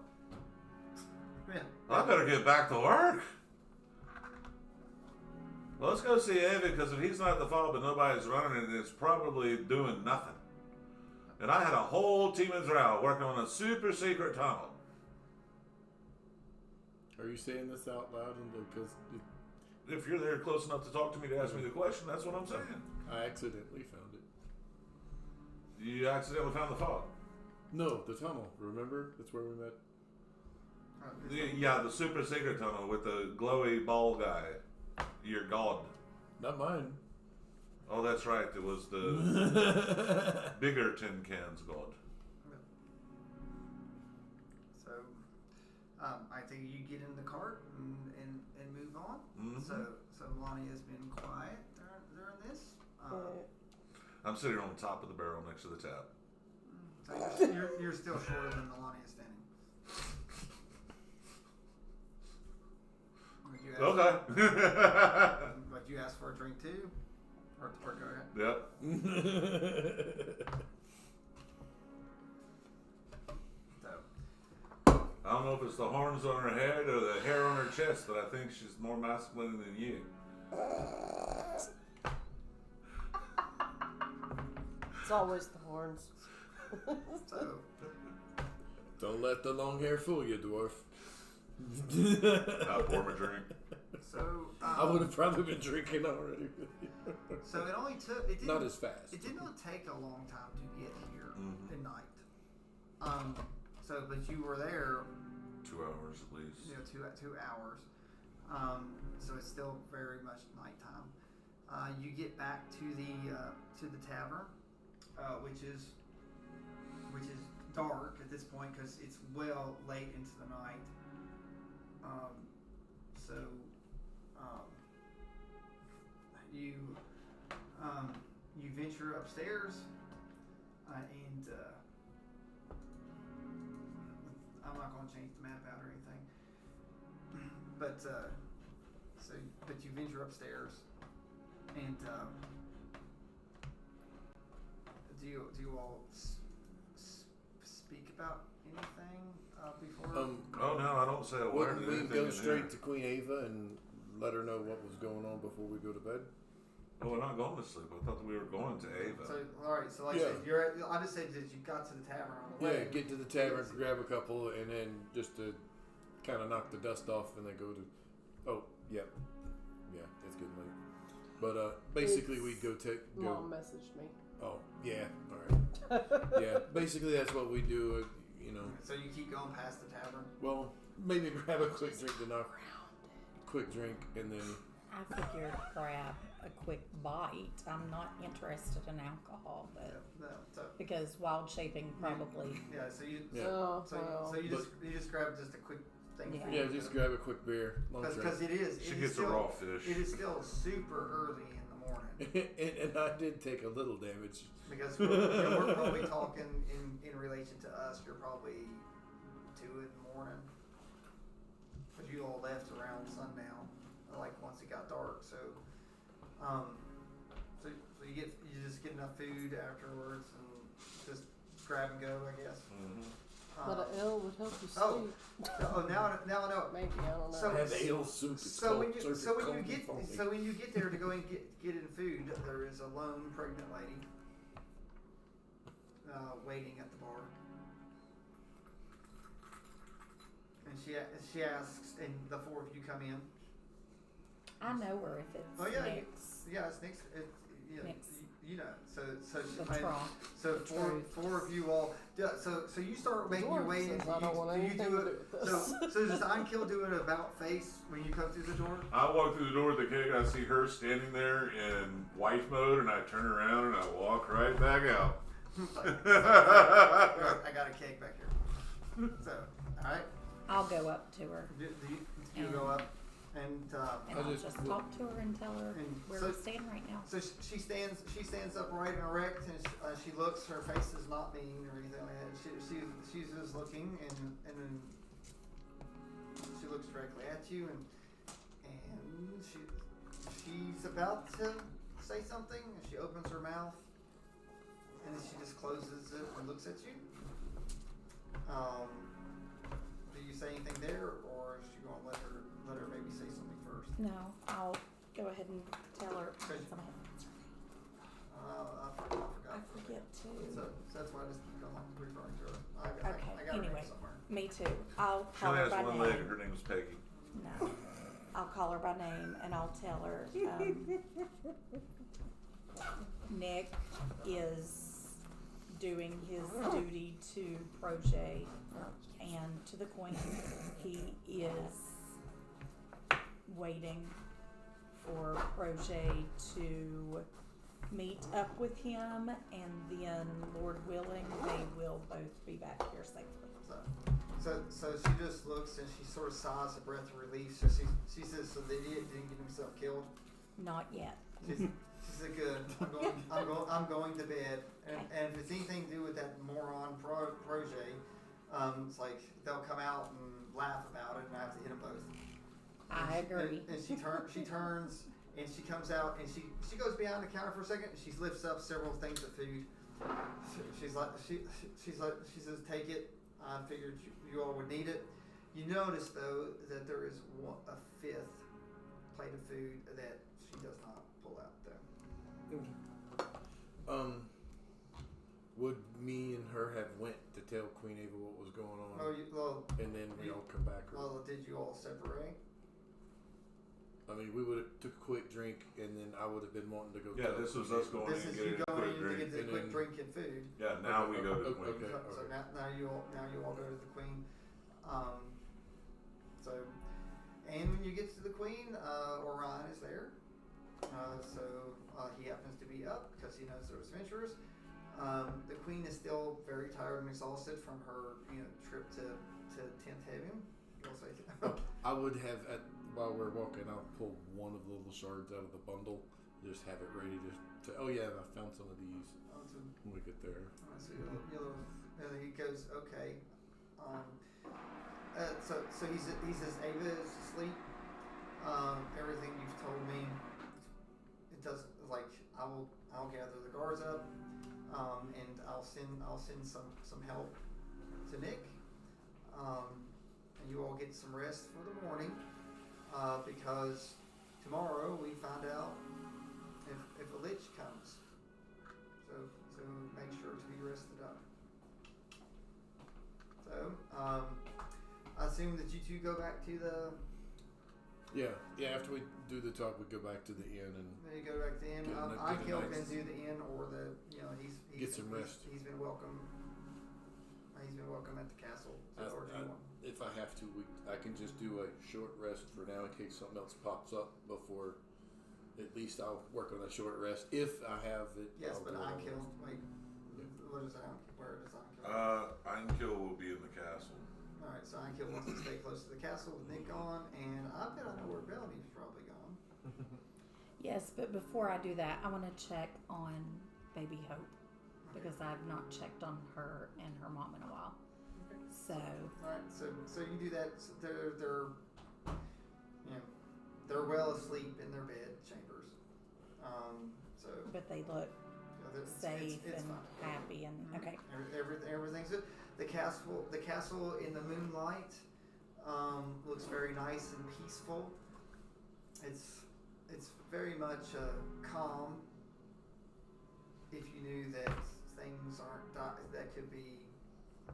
[SPEAKER 1] Yeah.
[SPEAKER 4] I better get back to work. Well, let's go see Ava, because if he's not the fob and nobody's running it, it's probably doing nothing. And I had a whole team of Drow working on a super secret tunnel.
[SPEAKER 3] Are you saying this out loud? Because
[SPEAKER 4] If you're there close enough to talk to me to ask me the question, that's what I'm saying.
[SPEAKER 3] I accidentally found it.
[SPEAKER 4] You accidentally found the fob.
[SPEAKER 3] No, the tunnel. Remember? That's where we met.
[SPEAKER 4] Yeah, the super secret tunnel with the glowy ball guy. Your god.
[SPEAKER 3] Not mine.
[SPEAKER 4] Oh, that's right. It was the bigger tin cans god.
[SPEAKER 1] So, I think you get in the cart and move on.
[SPEAKER 4] Mm-hmm.
[SPEAKER 1] So Melania has been quiet during this.
[SPEAKER 4] I'm sitting on top of the barrel next to the tap.
[SPEAKER 1] So you're still shorter than Melania standing.
[SPEAKER 4] Okay.
[SPEAKER 1] But you asked for a drink too? Or go ahead.
[SPEAKER 4] Yep.
[SPEAKER 1] So,
[SPEAKER 4] I don't know if it's the horns on her head or the hair on her chest, but I think she's more masculine than you.
[SPEAKER 2] It's always the horns.
[SPEAKER 1] so
[SPEAKER 3] Don't let the long hair fool you, dwarf.
[SPEAKER 4] I pour my drink.
[SPEAKER 1] So
[SPEAKER 3] I would have probably been drinking already.
[SPEAKER 1] So it only took. It didn't,
[SPEAKER 3] Not as fast.
[SPEAKER 1] It did not take a long time to get here
[SPEAKER 4] Mhm.
[SPEAKER 1] at night. So but you were there.
[SPEAKER 4] 2 hours at least.
[SPEAKER 1] You know, 2 hours. So it's still very much nighttime. You get back to the tavern, which is dark at this point because it's well late into the night. So you venture upstairs, and I'm not going to change the map out or anything. But but you venture upstairs, and do you all speak about anything before?
[SPEAKER 4] Oh no, I don't say a word.
[SPEAKER 3] Wouldn't we go straight to Queen Ava and let her know what was going on before we go to bed?
[SPEAKER 4] Oh, we're not going to sleep. I thought that we were going to Ava.
[SPEAKER 1] So all right, so like I said, I just said that you got to the tavern on the way.
[SPEAKER 3] Yeah, get to the tavern, grab a couple, and then just to kind of knock the dust off, and then go to. Oh, yeah, it's getting late. But basically, we'd go take.
[SPEAKER 2] Mom messaged me.
[SPEAKER 3] Oh yeah, all right. Yeah, basically that's what we do. You know.
[SPEAKER 1] So you keep going past the tavern.
[SPEAKER 3] Well, maybe grab a quick drink to knock. Quick drink, and then.
[SPEAKER 5] I figured grab a quick bite. I'm not interested in alcohol, but because wild shaping probably.
[SPEAKER 1] Yeah. So you.
[SPEAKER 3] Yeah.
[SPEAKER 2] Oh,
[SPEAKER 1] So
[SPEAKER 2] well.
[SPEAKER 1] you just grab just a quick thing.
[SPEAKER 5] Yeah.
[SPEAKER 1] For you
[SPEAKER 3] Yeah, just grab a quick beer.
[SPEAKER 1] Because it is.
[SPEAKER 4] She
[SPEAKER 1] it
[SPEAKER 4] gets
[SPEAKER 1] is still,
[SPEAKER 4] a raw fish.
[SPEAKER 1] It is still super early in the morning.
[SPEAKER 3] and I did take a little damage.
[SPEAKER 1] Because we're probably talking in relation to us. You're probably 2 in the morning. But you all left around sundown, like once it got dark. So you just get enough food afterwards and just grab and go, I guess.
[SPEAKER 4] Mm-hmm.
[SPEAKER 2] But an ale would help you sleep.
[SPEAKER 1] Now I know it.
[SPEAKER 2] Maybe, I don't know.
[SPEAKER 1] So-
[SPEAKER 3] Have ale soup. It's
[SPEAKER 1] So
[SPEAKER 3] called
[SPEAKER 1] when you
[SPEAKER 3] circumfoamy.
[SPEAKER 1] so when you get there to go and get in food, there is a lone pregnant lady waiting at the bar, and she asks, and the 4 of you come in.
[SPEAKER 5] I know her if it's
[SPEAKER 1] Oh yeah,
[SPEAKER 5] Nick's.
[SPEAKER 1] yeah, it's Nick's.
[SPEAKER 5] Nick's.
[SPEAKER 1] you know, so she
[SPEAKER 2] The
[SPEAKER 1] made,
[SPEAKER 2] trough.
[SPEAKER 1] so
[SPEAKER 2] The truth.
[SPEAKER 1] four of you all. Yeah, so you start making your
[SPEAKER 2] Dwarf
[SPEAKER 1] way
[SPEAKER 2] says,
[SPEAKER 1] into.
[SPEAKER 2] I don't want
[SPEAKER 1] Do you
[SPEAKER 2] anything
[SPEAKER 1] do
[SPEAKER 2] to
[SPEAKER 1] it?
[SPEAKER 2] do with this.
[SPEAKER 1] So does Einkill do an about face when you come through the door?
[SPEAKER 4] I walk through the door with the cake. I see her standing there in wife mode, and I turn around and I walk right back out.
[SPEAKER 1] I got a cake back here. So, all right.
[SPEAKER 5] I'll go up to her
[SPEAKER 1] Do you go up and
[SPEAKER 5] and I'll just talk to her and tell her
[SPEAKER 1] and
[SPEAKER 5] where
[SPEAKER 1] so-
[SPEAKER 5] we stand right now.
[SPEAKER 1] so she stands upright and erect, and she looks. Her face is not mean or anything like that. She's just looking, and then she looks directly at you, and she's about to say something, and she opens her mouth, and then she just closes it and looks at you. Do you say anything there, or is she going to let her maybe say something first?
[SPEAKER 5] No, I'll go ahead and tell her.
[SPEAKER 1] Okay. I
[SPEAKER 5] I forget too.
[SPEAKER 1] So that's why I just keep on referring to her. I got her
[SPEAKER 5] anyway.
[SPEAKER 1] name somewhere.
[SPEAKER 5] Me too. I'll
[SPEAKER 4] She
[SPEAKER 5] call
[SPEAKER 4] only
[SPEAKER 5] her
[SPEAKER 4] has
[SPEAKER 5] by
[SPEAKER 4] one
[SPEAKER 5] name.
[SPEAKER 4] leg, and her name is Peggy.
[SPEAKER 5] No, I'll call her by name and I'll tell her. Nick is doing his duty to Protege and to the Queen. He is waiting for Protege to meet up with him, and then, Lord willing, they will both be back here safely.
[SPEAKER 1] So she just looks and she sort of sighs a breath of relief. So she says, "So the idiot didn't get himself killed."
[SPEAKER 5] Not yet.
[SPEAKER 1] She said, "Good. I'm going to bed." And if it's anything to do with that moron Protege, it's like they'll come out and laugh about it, and I have to hit them both.
[SPEAKER 5] I agree.
[SPEAKER 1] And she turns and she comes out and she goes behind the counter for a second. And she lifts up several things of food. She says, "Take it. I figured you all would need it." You notice though that there is a fifth plate of food that she does not pull out though.
[SPEAKER 3] Would me and her have went to tell Queen Ava what was going on, and then we all come back?
[SPEAKER 1] Well, did you all separate?
[SPEAKER 3] I mean, we would have took a quick drink, and then I would have been wanting to go.
[SPEAKER 4] Yeah, this was us going
[SPEAKER 1] This
[SPEAKER 4] in
[SPEAKER 1] is
[SPEAKER 4] and
[SPEAKER 1] you
[SPEAKER 4] getting a
[SPEAKER 1] going
[SPEAKER 4] quick
[SPEAKER 1] in to
[SPEAKER 4] drink.
[SPEAKER 1] get the
[SPEAKER 3] and
[SPEAKER 1] quick
[SPEAKER 3] then-
[SPEAKER 1] drink and food.
[SPEAKER 4] Yeah, now we go to the
[SPEAKER 3] Okay.
[SPEAKER 4] Queen.
[SPEAKER 1] So now you all go to the Queen. And when you get to the Queen, Orion is there. He happens to be up because he knows there's adventurers. The Queen is still very tired and exhausted from her trip to Tenth Heaven.
[SPEAKER 3] I would have while we're walking, I'll pull one of the little shards out of the bundle, just have it ready to. Oh yeah, I found some of these. When we get there.
[SPEAKER 1] And he goes, okay. So he says, Ava is asleep. Everything you've told me, it does. Like I'll gather the guards up, and I'll send some help to Nick, and you all get some rest for the morning, because tomorrow we find out if a lich comes. So make sure to be rested up. So I assume that you two go back to the.
[SPEAKER 3] Yeah. After we do the talk, we go back to the inn and.
[SPEAKER 1] Then you go back to the inn. I can do the inn or he's
[SPEAKER 3] get some rest.
[SPEAKER 1] He's been welcome. He's been welcome at the castle.
[SPEAKER 3] If I have to, I can just do a short rest for now in case something else pops up before. At least I'll work on a short rest if I have it.
[SPEAKER 1] Yes, but Einkill. Wait, what is that? Where does Einkill?
[SPEAKER 4] Einkill will be in the castle.
[SPEAKER 1] All right, so Einkill wants to stay close to the castle with Nick on, and I bet I know where Bellamy's probably gone.
[SPEAKER 5] Yes, but before I do that, I want to check on Baby Hope because I've not checked on her and her mom in a while.
[SPEAKER 1] Okay.
[SPEAKER 5] So.
[SPEAKER 1] All right, so you do that. So they're well asleep in their bed chambers.
[SPEAKER 5] But they look safe
[SPEAKER 1] it's
[SPEAKER 5] and
[SPEAKER 1] fine.
[SPEAKER 5] happy and okay.
[SPEAKER 1] Everything's good. The castle in the moonlight looks very nice and peaceful. It's very much calm. If you knew that things aren't that could be,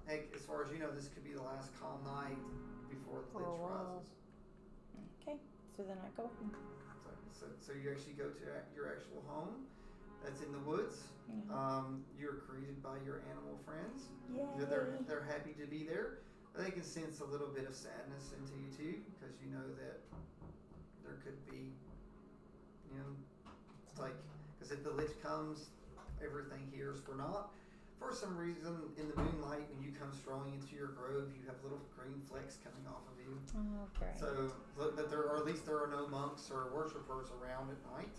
[SPEAKER 1] heck, as far as you know, this could be the last calm night before the lich rises.
[SPEAKER 5] Okay, so then I go home.
[SPEAKER 1] So you actually go to your actual home. that's in the woods.
[SPEAKER 5] Mhm.
[SPEAKER 1] You're greeted by your animal friends.
[SPEAKER 5] Yay.
[SPEAKER 1] They're happy to be there. They can sense a little bit of sadness into you too, because you know that there could be, it's like, because if the Lich comes, everything here is for naught. For some reason, in the moonlight, when you come strolling into your grove, you have little green flecks coming off of you.
[SPEAKER 5] Oh, great.
[SPEAKER 1] So, but there, or at least there are no monks or worshippers around at night.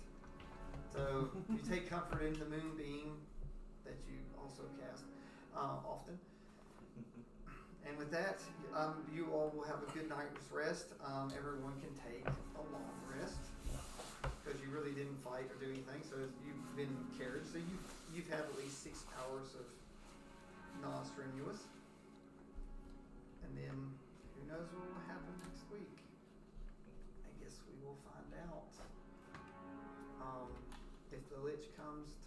[SPEAKER 1] So you take comfort in the moonbeam that you also cast often. And with that, you all will have a good night's rest. Everyone can take a long rest because you really didn't fight or do anything. So you've been carried. So you've had at least 6 hours of non-strenuous. And then who knows what will happen next week? I guess we will find out. If the Lich comes